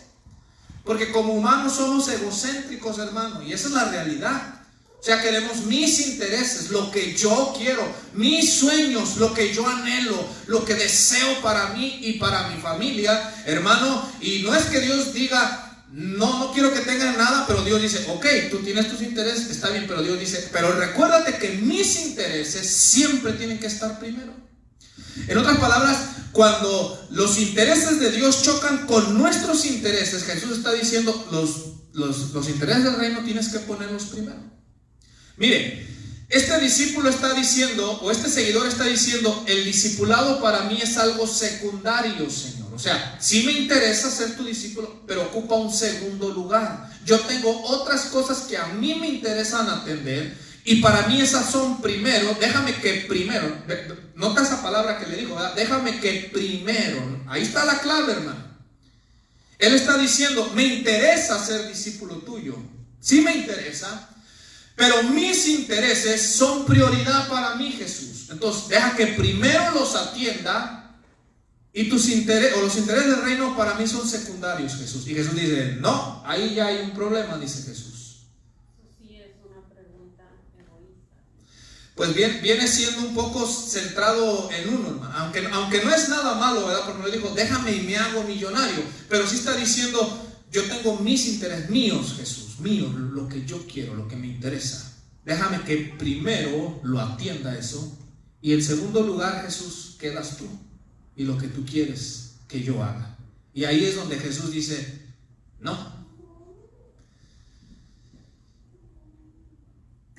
Porque como humanos somos egocéntricos, hermano, y esa es la realidad. O sea, queremos mis intereses, lo que yo quiero, mis sueños, lo que yo anhelo, lo que deseo para mí y para mi familia, hermano. Y no es que Dios diga, no quiero que tengan nada, pero Dios dice, ok, tú tienes tus intereses, está bien, pero Dios dice, pero recuérdate que mis intereses siempre tienen que estar primero. En otras palabras, cuando los intereses de Dios chocan con nuestros intereses, Jesús está diciendo, los intereses del reino tienes que ponerlos primero. Mire, este discípulo está diciendo, o este seguidor está diciendo, el discipulado para mí es algo secundario, Señor. O sea, sí me interesa ser tu discípulo, pero ocupa un segundo lugar. Yo tengo otras cosas que a mí me interesan atender, y para mí esas son primero. Déjame que primero, nota esa palabra que le dijo, ¿verdad? Déjame que primero, ahí está la clave, hermano. Él está diciendo, me interesa ser discípulo tuyo, sí me interesa, pero mis intereses son prioridad para mí, Jesús. Entonces, deja que primero los atienda, y tus intereses, o los intereses del reino para mí son secundarios, Jesús. Y Jesús dice, no, ahí ya hay un problema, dice Jesús. Pues bien, viene siendo un poco centrado en uno, hermano. Aunque no es nada malo, ¿verdad? Porque no le dijo, déjame y me hago millonario. Pero sí está diciendo, yo tengo mis intereses, míos, Jesús, míos, lo que yo quiero, lo que me interesa. Déjame que primero lo atienda eso. Y en segundo lugar, Jesús, quedas tú. Y lo que tú quieres que yo haga. Y ahí es donde Jesús dice, no.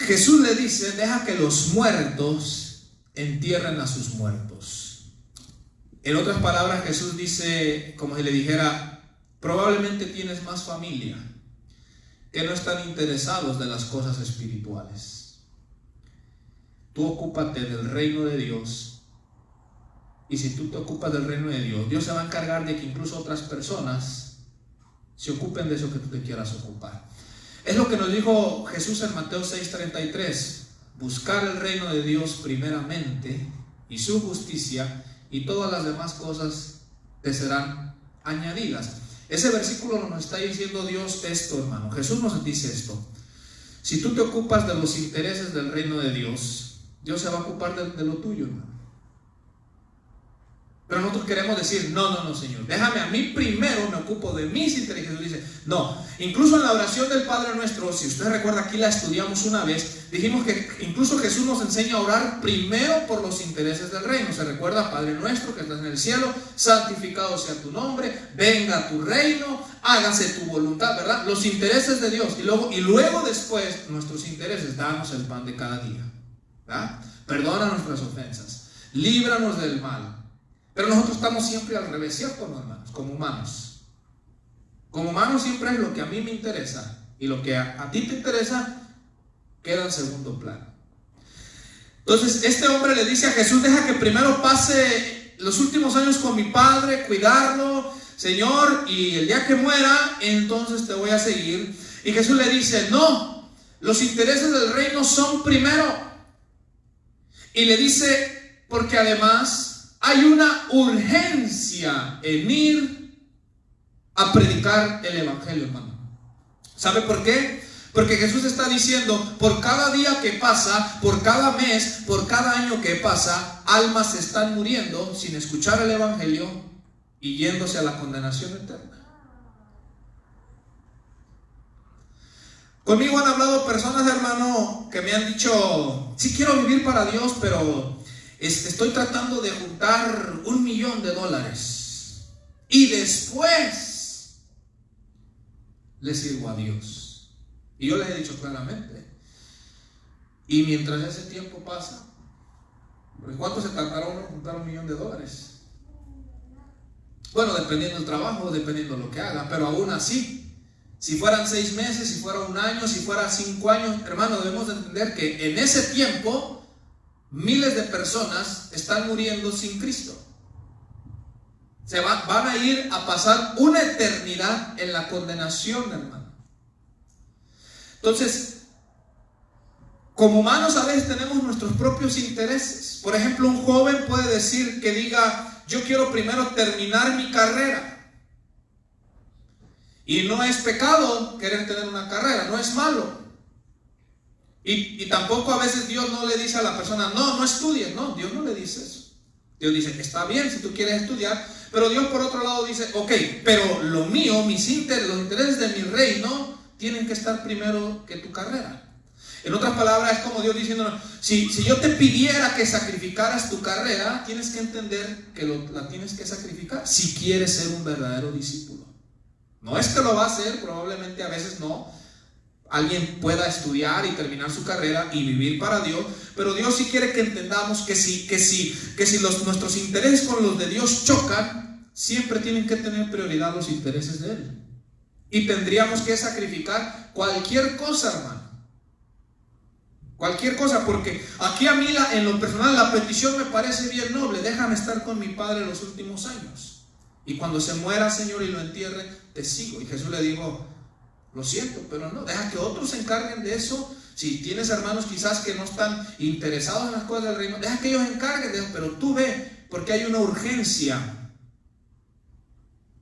Jesús le dice, deja que los muertos entierren a sus muertos. En otras palabras, Jesús dice, como si le dijera, probablemente tienes más familia que no están interesados de las cosas espirituales. Tú ocúpate del reino de Dios, y si tú te ocupas del reino de Dios, Dios se va a encargar de que incluso otras personas se ocupen de eso que tú te quieras ocupar. Es lo que nos dijo Jesús en Mateo 6:33, buscar el reino de Dios primeramente y su justicia, y todas las demás cosas te serán añadidas. Ese versículo nos está diciendo Dios esto, hermano. Jesús nos dice esto: si tú te ocupas de los intereses del reino de Dios, Dios se va a ocupar de lo tuyo, hermano. Pero nosotros queremos decir, no, Señor, déjame a mí primero, me ocupo de mis intereses. Jesús dice, no. Incluso en la oración del Padre Nuestro, si usted recuerda, aquí la estudiamos una vez, dijimos que incluso Jesús nos enseña a orar primero por los intereses del reino. Se recuerda, Padre Nuestro que estás en el cielo, santificado sea tu nombre, venga tu reino, hágase tu voluntad, ¿verdad? Los intereses de Dios, y luego después nuestros intereses, danos el pan de cada día, ¿verdad? Perdona nuestras ofensas, líbranos del mal. Pero nosotros estamos siempre al revés, ¿cierto, hermanos? Como humanos. Como humanos siempre es lo que a mí me interesa, y lo que a ti te interesa queda en segundo plano. Entonces este hombre le dice a Jesús, deja que primero pase los últimos años con mi padre, cuidarlo, Señor, y el día que muera, entonces te voy a seguir. Y Jesús le dice, no, los intereses del reino son primero. Y le dice, porque además hay una urgencia en ir a predicar el evangelio, hermano. ¿Sabe por qué? Porque Jesús está diciendo, por cada día que pasa, por cada mes, por cada año que pasa, almas están muriendo sin escuchar el evangelio y yéndose a la condenación eterna. Conmigo han hablado personas, hermano, que me han dicho, sí quiero vivir para Dios, pero estoy tratando de juntar $1,000,000 y después le sirvo a Dios. Y yo les he dicho claramente, y mientras ese tiempo pasa, pues ¿cuánto se tardará uno en juntar $1,000,000? Bueno, dependiendo del trabajo, dependiendo de lo que haga, pero aún así, si fueran 6 meses, si fuera 1 año, si fuera 5 años, hermano, debemos de entender que en ese tiempo miles de personas están muriendo sin Cristo. Van a ir a pasar una eternidad en la condenación, hermano. Entonces, como humanos a veces tenemos nuestros propios intereses. Por ejemplo, un joven puede decir que diga, yo quiero primero terminar mi carrera. Y no es pecado querer tener una carrera, no es malo. Y tampoco a veces Dios no le dice a la persona, no estudies. No, Dios no le dice eso. Dios dice, está bien si tú quieres estudiar, pero Dios por otro lado dice, ok, pero lo mío, los intereses de mi reino tienen que estar primero que tu carrera. En otras palabras, es como Dios diciendo, si yo te pidiera que sacrificaras tu carrera, tienes que entender que la tienes que sacrificar si quieres ser un verdadero discípulo. No es que lo va a hacer, probablemente a veces no. Alguien pueda estudiar y terminar su carrera y vivir para Dios, pero Dios sí quiere que entendamos que si nuestros intereses con los de Dios chocan, siempre tienen que tener prioridad los intereses de Él. Y tendríamos que sacrificar cualquier cosa, hermano. Cualquier cosa, porque aquí a mí en lo personal la petición me parece bien noble. Déjame estar con mi padre los últimos años. Y cuando se muera, Señor, y lo entierre, te sigo. Y Jesús le dijo, lo siento, pero no, deja que otros se encarguen de eso. Si tienes hermanos quizás que no están interesados en las cosas del reino, deja que ellos encarguen de eso. Pero tú ve, porque hay una urgencia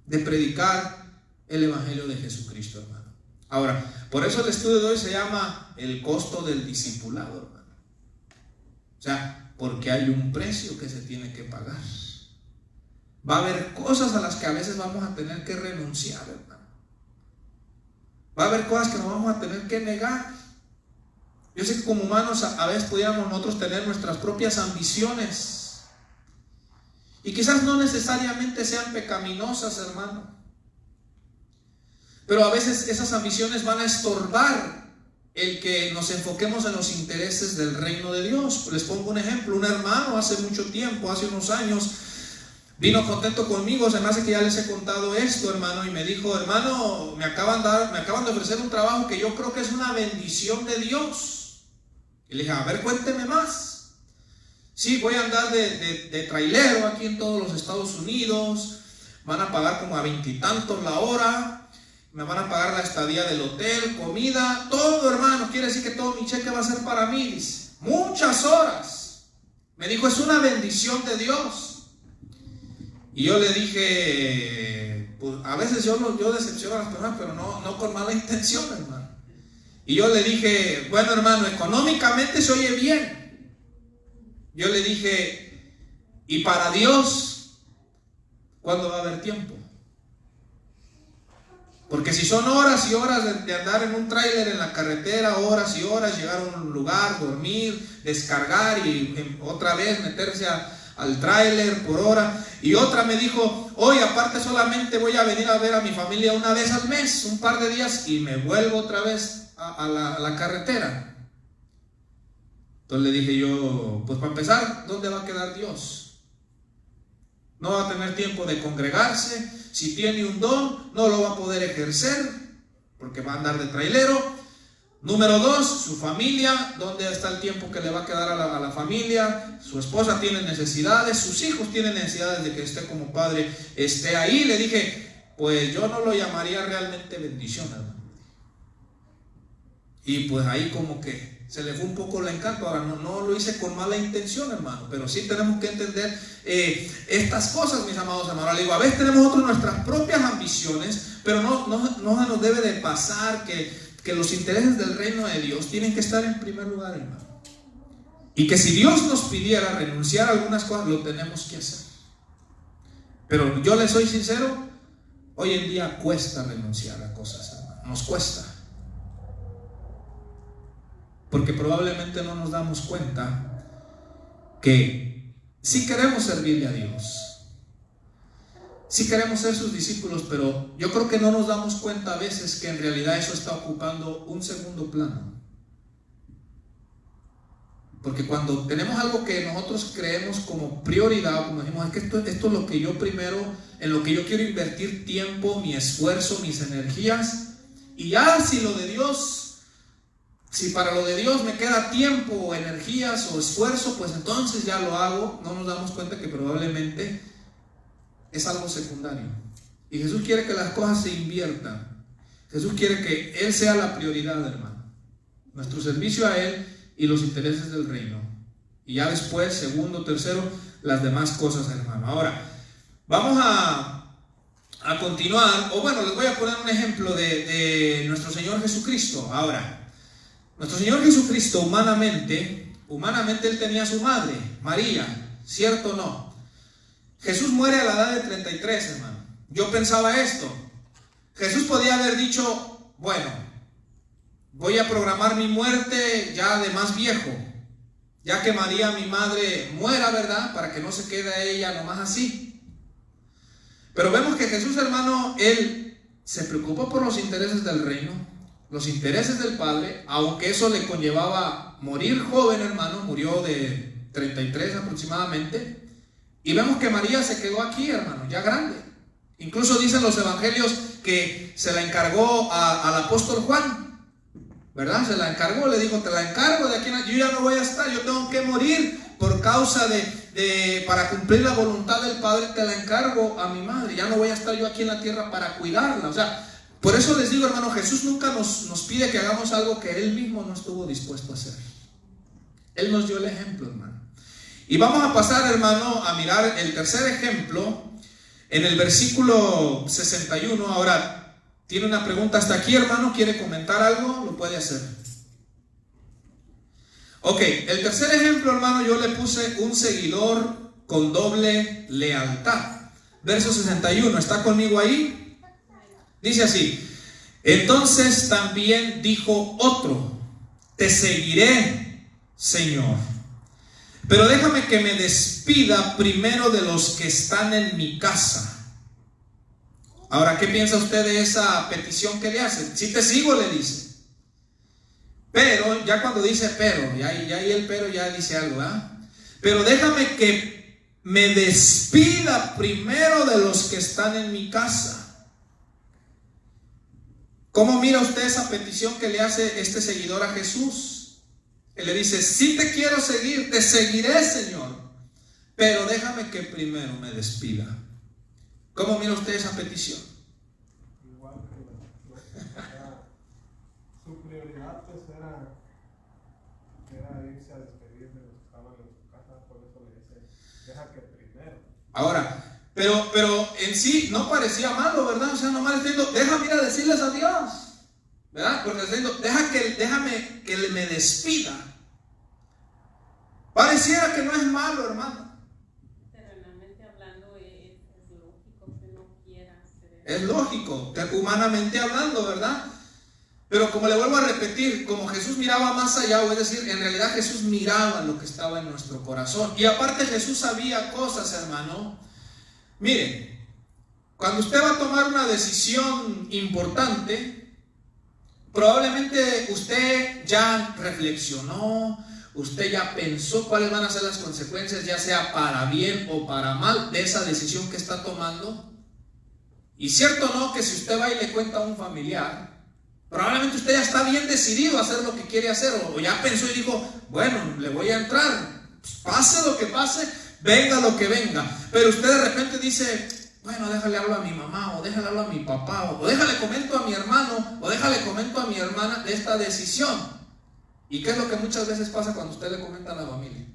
de predicar el evangelio de Jesucristo, hermano. Ahora, por eso el estudio de hoy se llama el costo del discipulado, hermano. O sea, porque hay un precio que se tiene que pagar. Va a haber cosas a las que a veces vamos a tener que renunciar, hermano. Va a haber cosas que nos vamos a tener que negar. Yo sé que como humanos a veces pudiéramos nosotros tener nuestras propias ambiciones. Y quizás no necesariamente sean pecaminosas, hermano. Pero a veces esas ambiciones van a estorbar el que nos enfoquemos en los intereses del reino de Dios. Les pongo un ejemplo. Un hermano hace mucho tiempo, hace unos años, vino contento conmigo. Se me hace que ya les he contado esto, hermano, y me dijo, hermano, me acaban de ofrecer un trabajo que yo creo que es una bendición de Dios. Y le dije, a ver, cuénteme más. Sí, voy a andar de trailero aquí en todos los Estados Unidos. Van a pagar como a 20 y tantos la hora. Me van a pagar la estadía del hotel, comida, todo, hermano. Quiere decir que todo mi cheque va a ser para mí, dice. Muchas horas. Me dijo, es una bendición de Dios. Y yo le dije, pues a veces yo decepciono a las personas, pero no con mala intención, hermano. Y yo le dije, bueno, hermano, económicamente se oye bien. Yo le dije, y para Dios, ¿cuándo va a haber tiempo? Porque si son horas y horas de andar en un tráiler en la carretera, horas y horas, llegar a un lugar, dormir, descargar y otra vez meterse al tráiler por hora. Y otra me dijo, hoy aparte solamente voy a venir a ver a mi familia una vez al mes, un par de días, y me vuelvo otra vez a la carretera. Entonces le dije yo, pues para empezar, ¿dónde va a quedar Dios? No va a tener tiempo de congregarse. Si tiene un don, no lo va a poder ejercer porque va a andar de trailero. Número 2, su familia. ¿Dónde está el tiempo que le va a quedar a la familia? Su esposa tiene necesidades, sus hijos tienen necesidades de que esté como padre, esté ahí. Le dije, pues yo no lo llamaría realmente bendición, hermano. Y pues ahí como que se le fue un poco el encanto. Ahora no lo hice con mala intención, hermano, pero sí tenemos que entender estas cosas, mis amados hermanos. Le digo, a veces tenemos nosotros nuestras propias ambiciones, pero no nos debe de pasar que los intereses del reino de Dios tienen que estar en primer lugar, hermano. Y que si Dios nos pidiera renunciar a algunas cosas, lo tenemos que hacer. Pero yo le soy sincero, hoy en día cuesta renunciar a cosas, hermano. Nos cuesta. Porque probablemente no nos damos cuenta que sí queremos servirle a Dios, sí queremos ser sus discípulos, pero yo creo que no nos damos cuenta a veces que en realidad eso está ocupando un segundo plano. Porque cuando tenemos algo que nosotros creemos como prioridad, como decimos, es que esto es lo que yo primero, en lo que yo quiero invertir tiempo, mi esfuerzo, mis energías, y ya si lo de Dios, si para lo de Dios me queda tiempo, o energías o esfuerzo, pues entonces ya lo hago. No nos damos cuenta que probablemente es algo secundario. Y Jesús quiere que las cosas se inviertan. Jesús quiere que Él sea la prioridad, hermano. Nuestro servicio a Él y los intereses del reino. Y ya después, segundo, tercero, las demás cosas, hermano. Ahora, vamos a continuar. O bueno, les voy a poner un ejemplo de nuestro Señor Jesucristo. Ahora, nuestro Señor Jesucristo humanamente Él tenía a su madre, María, ¿cierto o no? Jesús muere a la edad de 33, hermano. Yo pensaba esto. Jesús podía haber dicho, bueno, voy a programar mi muerte ya de más viejo, ya que María, mi madre, muera, ¿verdad? Para que no se quede ella nomás así. Pero vemos que Jesús, hermano, Él se preocupó por los intereses del reino, los intereses del Padre, aunque eso le conllevaba morir joven, hermano. Murió de 33 aproximadamente. Y vemos que María se quedó aquí, hermano, ya grande. Incluso dicen los evangelios que se la encargó al apóstol Juan, ¿verdad? Se la encargó, le dijo, te la encargo de aquí, yo ya no voy a estar, yo tengo que morir por causa para cumplir la voluntad del Padre, te la encargo a mi madre, ya no voy a estar yo aquí en la tierra para cuidarla. O sea, por eso les digo, hermano, Jesús nunca nos pide que hagamos algo que Él mismo no estuvo dispuesto a hacer. Él nos dio el ejemplo, hermano. Y vamos a pasar, hermano, a mirar el tercer ejemplo en el versículo 61. Ahora, ¿tiene una pregunta hasta aquí, hermano? ¿Quiere comentar algo? Lo puede hacer. Ok, el tercer ejemplo, hermano, yo le puse un seguidor con doble lealtad. Verso 61, ¿está conmigo ahí? Dice así: entonces también dijo otro, te seguiré, Señor, pero déjame que me despida primero de los que están en mi casa. Ahora, ¿qué piensa usted de esa petición que le hace? Si te sigo, le dice. Pero, ya cuando dice pero, ya ahí el pero ya dice algo, ¿verdad? Pero déjame que me despida primero de los que están en mi casa. ¿Cómo mira usted esa petición que le hace este seguidor a Jesús? Él le dice, sí te quiero seguir, te seguiré, Señor, pero déjame que primero me despida. ¿Cómo mira usted esa petición? Igual que su prioridad pues era irse a despedir de los que estaban en su casa, por eso le dice, deja que primero. Ahora, pero en sí no parecía malo, ¿verdad? O sea, nomás le está diciendo, déjame ir a decirles a Dios, ¿verdad? Porque le está diciendo, déjame que me despida. Pareciera que no es malo, hermano. Terrenalmente hablando, es lógico que no quiera hacer eso. Es lógico, humanamente hablando, ¿verdad? Pero como le vuelvo a repetir, como Jesús miraba más allá, o es decir, en realidad Jesús miraba lo que estaba en nuestro corazón. Y aparte Jesús sabía cosas, hermano. Miren, cuando usted va a tomar una decisión importante, probablemente usted ya reflexionó, usted ya pensó cuáles van a ser las consecuencias, ya sea para bien o para mal, de esa decisión que está tomando. Y cierto o no que si usted va y le cuenta a un familiar, Probablemente usted ya está bien decidido a hacer lo que quiere hacer, o ya pensó y dijo, bueno, le voy a entrar, pase lo que pase, venga lo que venga. Pero usted de repente dice, bueno, déjale hablar a mi mamá, o déjale hablar a mi papá, o déjale comento a mi hermano, o déjale comento a mi hermana de esta decisión. ¿Y qué es lo que muchas veces pasa cuando usted le comenta a la familia?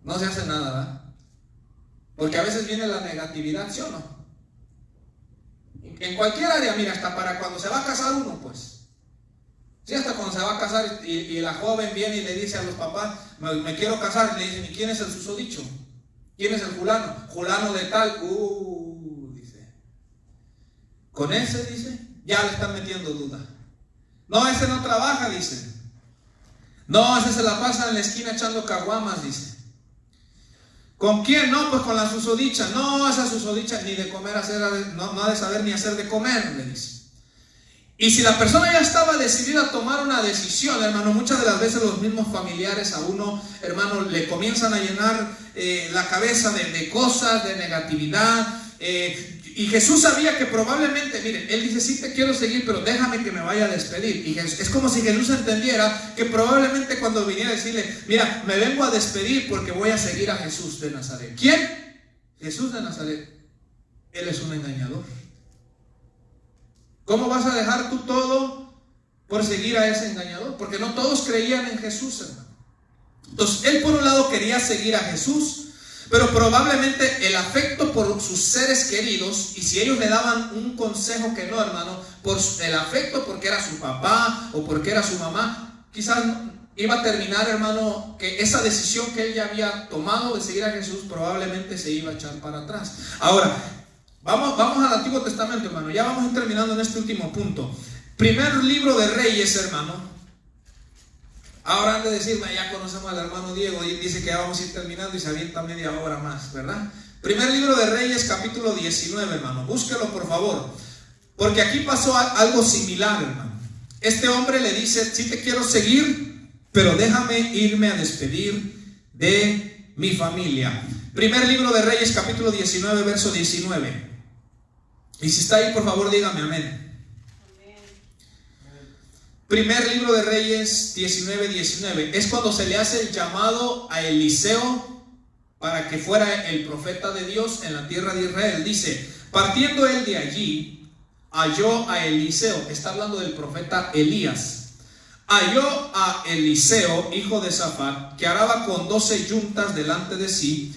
No se hace nada, ¿verdad? Porque a veces viene la negatividad, ¿sí o no? En cualquier área, mira, hasta para cuando se va a casar uno, pues. Sí, hasta cuando se va a casar y la joven viene y le dice a los papás, me quiero casar, le dicen, ¿y quién es el susodicho? ¿Quién es el fulano? Fulano de tal, dice. Con ese, dice, ya le están metiendo duda. No, ese no trabaja, dice. No, ese se la pasa en la esquina echando caguamas, dice. ¿Con quién? No, pues con la susodicha. No, esa susodicha ni de comer hacer, no ha de saber ni hacer de comer, le dice. Y si la persona ya estaba decidida a tomar una decisión, hermano, muchas de las veces los mismos familiares a uno, hermano, le comienzan a llenar la cabeza de cosas, de negatividad. Y Jesús sabía que probablemente, miren, Él dice, sí te quiero seguir, pero déjame que me vaya a despedir. Y es como si Jesús entendiera que probablemente cuando viniera a decirle, mira, me vengo a despedir porque voy a seguir a Jesús de Nazaret. ¿Quién? Jesús de Nazaret. Él es un engañador. ¿Cómo vas a dejar tú todo por seguir a ese engañador? Porque no todos creían en Jesús, hermano. Entonces, él por un lado quería seguir a Jesús, pero probablemente el afecto por sus seres queridos, y si ellos le daban un consejo que no, hermano, por el afecto porque era su papá o porque era su mamá, quizás iba a terminar, hermano, que esa decisión que él ya había tomado de seguir a Jesús probablemente se iba a echar para atrás. Ahora, vamos al Antiguo Testamento, hermano. Ya vamos a ir terminando en este último punto. Primer libro de Reyes, hermano. Ahora han de decirme, ya conocemos al hermano Diego, y dice que ya vamos a ir terminando y se avienta media hora más, ¿verdad? Primer libro de Reyes, capítulo 19, hermano. Búsquelo, por favor. Porque aquí pasó algo similar, hermano. Este hombre le dice, sí te quiero seguir, pero déjame irme a despedir de mi familia. Primer libro de Reyes, capítulo 19, verso 19. Y si está ahí, por favor, dígame amén. Primer libro de Reyes 19:19. Es cuando se le hace el llamado a Eliseo para que fuera el profeta de Dios en la tierra de Israel. Dice, partiendo él de allí, halló a Eliseo. Está hablando del profeta Elías. Halló a Eliseo, hijo de Safat, que araba con 12 yuntas delante de sí,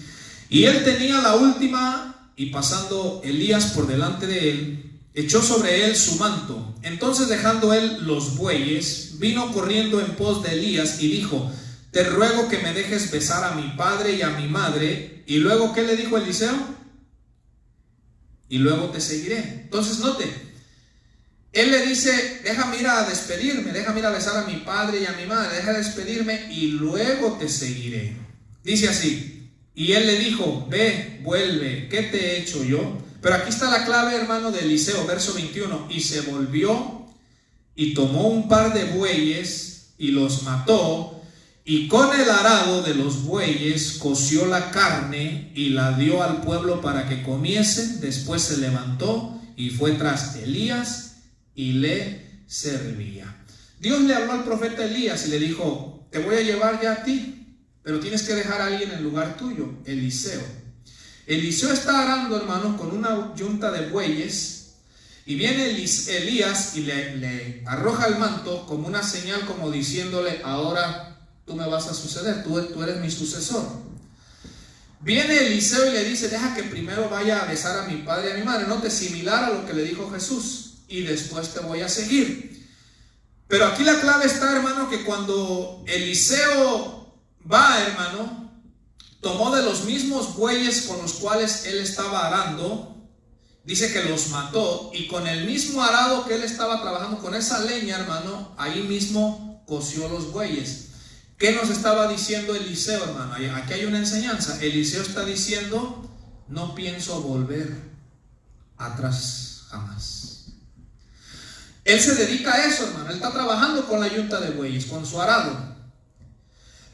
y él tenía la última, y pasando Elías por delante de él, echó sobre él su manto. Entonces, dejando él los bueyes, vino corriendo en pos de Elías y dijo, te ruego que me dejes besar a mi padre y a mi madre. Y luego, ¿qué le dijo Eliseo? Y luego te seguiré. Entonces, note, él le dice, déjame ir a despedirme, déjame ir a besar a mi padre y a mi madre, déjame despedirme y luego te seguiré. Dice así, y él le dijo, ve, vuelve, ¿qué te he hecho yo? Pero aquí está la clave, hermano, de Eliseo, verso 21. Y se volvió y tomó un par de bueyes y los mató, y con el arado de los bueyes coció la carne y la dio al pueblo para que comiesen. Después se levantó y fue tras Elías y le servía. Dios le habló al profeta Elías y le dijo, te voy a llevar ya a ti, pero tienes que dejar a alguien en lugar tuyo, Eliseo. Eliseo está arando, hermano, con una yunta de bueyes, y viene Elías y le arroja el manto como una señal, como diciéndole, ahora tú me vas a suceder, tú eres mi sucesor. Viene Eliseo y le dice, deja que primero vaya a besar a mi padre y a mi madre. Note, similar a lo que le dijo Jesús, y después te voy a seguir. Pero aquí la clave está, hermano, que cuando Eliseo va, hermano, tomó de los mismos bueyes con los cuales él estaba arando, dice que los mató, y con el mismo arado que él estaba trabajando, con esa leña, hermano, ahí mismo coció los bueyes. ¿Qué nos estaba diciendo Eliseo, hermano? Aquí hay una enseñanza. Eliseo está diciendo, no pienso volver atrás jamás. Él se dedica a eso, hermano. Él está trabajando con la yunta de bueyes, con su arado.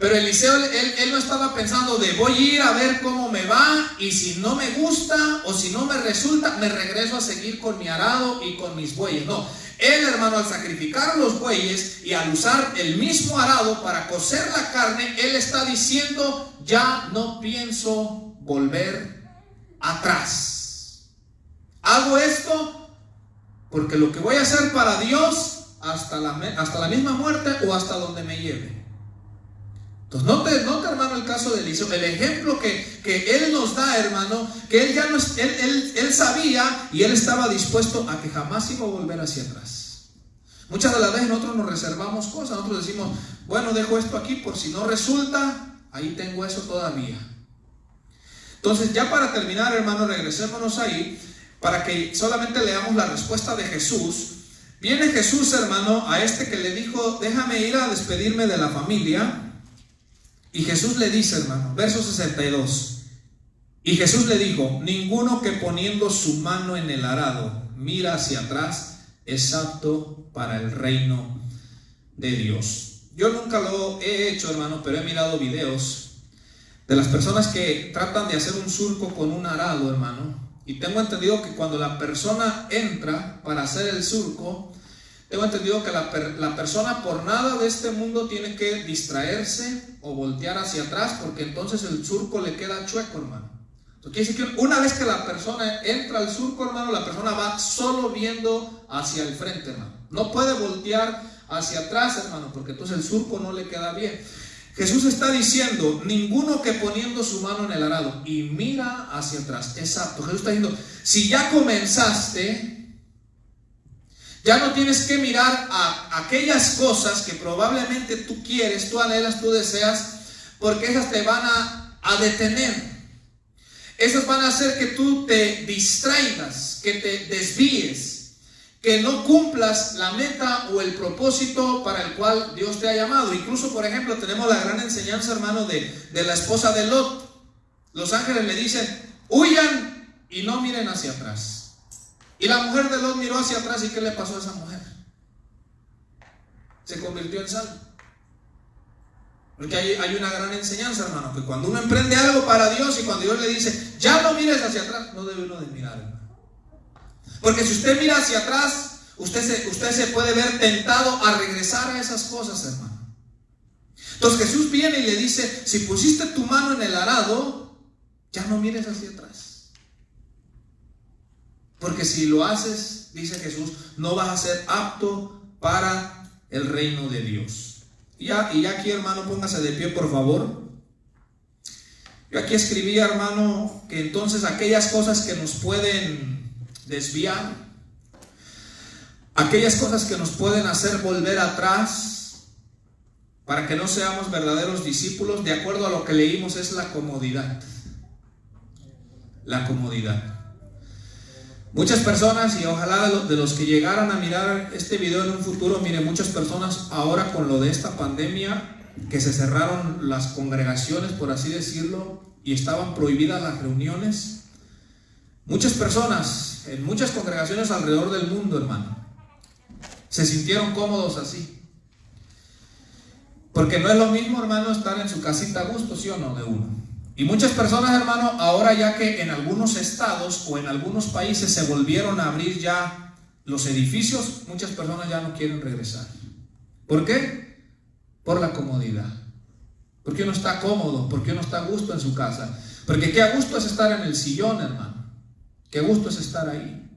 Pero Eliseo, él no estaba pensando de voy a ir a ver cómo me va, y si no me gusta o si no me resulta, me regreso a seguir con mi arado y con mis bueyes. No, él, hermano, al sacrificar los bueyes y al usar el mismo arado para cocer la carne, él está diciendo, ya no pienso volver atrás. Hago esto porque lo que voy a hacer para Dios hasta la misma muerte o hasta donde me lleve. Entonces, note, hermano, el caso de Eliseo, el ejemplo que él nos da, hermano, que él ya no es, él sabía y él estaba dispuesto a que jamás iba a volver hacia atrás. Muchas de las veces nosotros nos reservamos cosas, nosotros decimos, bueno, dejo esto aquí por si no resulta, ahí tengo eso todavía. Entonces, ya para terminar, hermano, regresémonos ahí, para que solamente leamos la respuesta de Jesús. Viene Jesús, hermano, a este que le dijo, déjame ir a despedirme de la familia. Y Jesús le dice, hermano, verso 62, y Jesús le dijo, ninguno que poniendo su mano en el arado mira hacia atrás es apto para el reino de Dios. Yo nunca lo he hecho, hermano, pero he mirado videos de las personas que tratan de hacer un surco con un arado, hermano, y tengo entendido que cuando la persona entra para hacer el surco, tengo entendido que la persona por nada de este mundo tiene que distraerse o voltear hacia atrás, porque entonces el surco le queda chueco, hermano. Entonces quiere decir que una vez que la persona entra al surco, hermano, la persona va solo viendo hacia el frente, hermano. No puede voltear hacia atrás, hermano, porque entonces el surco no le queda bien. Jesús está diciendo, ninguno que poniendo su mano en el arado y mira hacia atrás es apto. Jesús está diciendo, si ya comenzaste, ya no tienes que mirar a aquellas cosas que probablemente tú quieres, tú anhelas, tú deseas, porque esas te van a detener. Esas van a hacer que tú te distraigas, que te desvíes, que no cumplas la meta o el propósito para el cual Dios te ha llamado. Incluso, por ejemplo, tenemos la gran enseñanza, hermano, de la esposa de Lot. Los ángeles le dicen, huyan y no miren hacia atrás. Y la mujer de Lot miró hacia atrás, ¿y qué le pasó a esa mujer? Se convirtió en sal. Porque hay una gran enseñanza, hermano, que cuando uno emprende algo para Dios y cuando Dios le dice, ya no mires hacia atrás, no debe uno de mirar, hermano. Porque si usted mira hacia atrás, usted se puede ver tentado a regresar a esas cosas, hermano. Entonces Jesús viene y le dice, si pusiste tu mano en el arado, ya no mires hacia atrás. Porque si lo haces, dice Jesús, no vas a ser apto para el reino de Dios. Y ya aquí, hermano, póngase de pie, por favor. Yo aquí escribí, hermano, que entonces aquellas cosas que nos pueden desviar, aquellas cosas que nos pueden hacer volver atrás, para que no seamos verdaderos discípulos, de acuerdo a lo que leímos, es la comodidad. La comodidad. Muchas personas, y ojalá de los que llegaran a mirar este video en un futuro, miren, muchas personas ahora con lo de esta pandemia, que se cerraron las congregaciones, por así decirlo, y estaban prohibidas las reuniones. Muchas personas, en muchas congregaciones alrededor del mundo, hermano, se sintieron cómodos así. Porque no es lo mismo, hermano, estar en su casita a gusto, ¿sí o no? De uno. Y muchas personas, hermano, ahora ya que en algunos estados o en algunos países se volvieron a abrir ya los edificios, muchas personas ya no quieren regresar. ¿Por qué? Por la comodidad. Porque uno está cómodo, porque uno está a gusto en su casa. Porque qué a gusto es estar en el sillón, hermano. Qué gusto es estar ahí.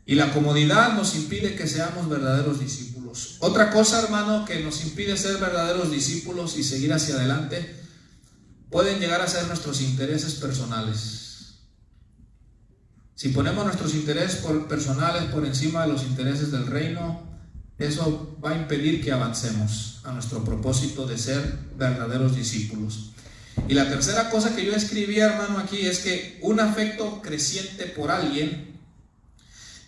Y la comodidad nos impide que seamos verdaderos discípulos. Otra cosa, hermano, que nos impide ser verdaderos discípulos y seguir hacia adelante, pueden llegar a ser nuestros intereses personales. Si ponemos nuestros intereses personales por encima de los intereses del reino, eso va a impedir que avancemos a nuestro propósito de ser verdaderos discípulos. Y la tercera cosa que yo escribí, hermano, aquí es que un afecto creciente por alguien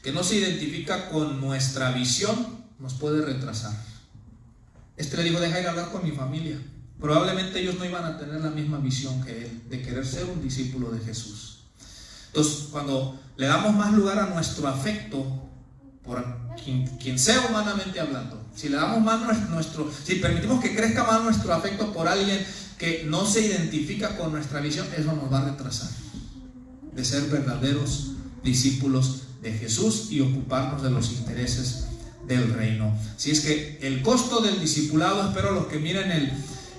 que no se identifica con nuestra visión nos puede retrasar. Le dijo, deja ir a hablar con mi familia. Probablemente ellos no iban a tener la misma visión que él, de querer ser un discípulo de Jesús. Entonces, cuando le damos más lugar a nuestro afecto por quien sea humanamente hablando, si le damos más si permitimos que crezca más nuestro afecto por alguien que no se identifica con nuestra visión, eso nos va a retrasar de ser verdaderos discípulos de Jesús y ocuparnos de los intereses del reino. Si es que el costo del discipulado, espero los que miren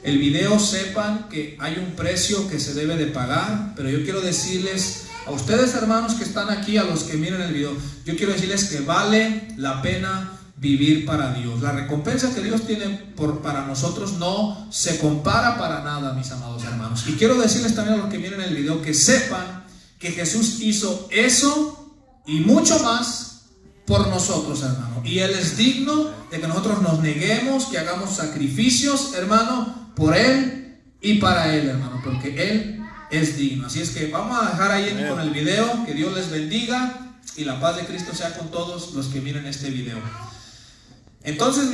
el video sepan que hay un precio que se debe de pagar, pero yo quiero decirles a ustedes, hermanos, que están aquí, a los que miren el video, yo quiero decirles que vale la pena vivir para Dios. La recompensa que Dios tiene para nosotros no se compara para nada, mis amados hermanos. Y quiero decirles también a los que miren el video que sepan que Jesús hizo eso y mucho más por nosotros, hermano. Y Él es digno de que nosotros nos neguemos, que hagamos sacrificios, hermano, por Él y para Él, hermano, porque Él es digno. Así es que vamos a dejar ahí con el video. Que Dios les bendiga y la paz de Cristo sea con todos los que miren este video. Entonces,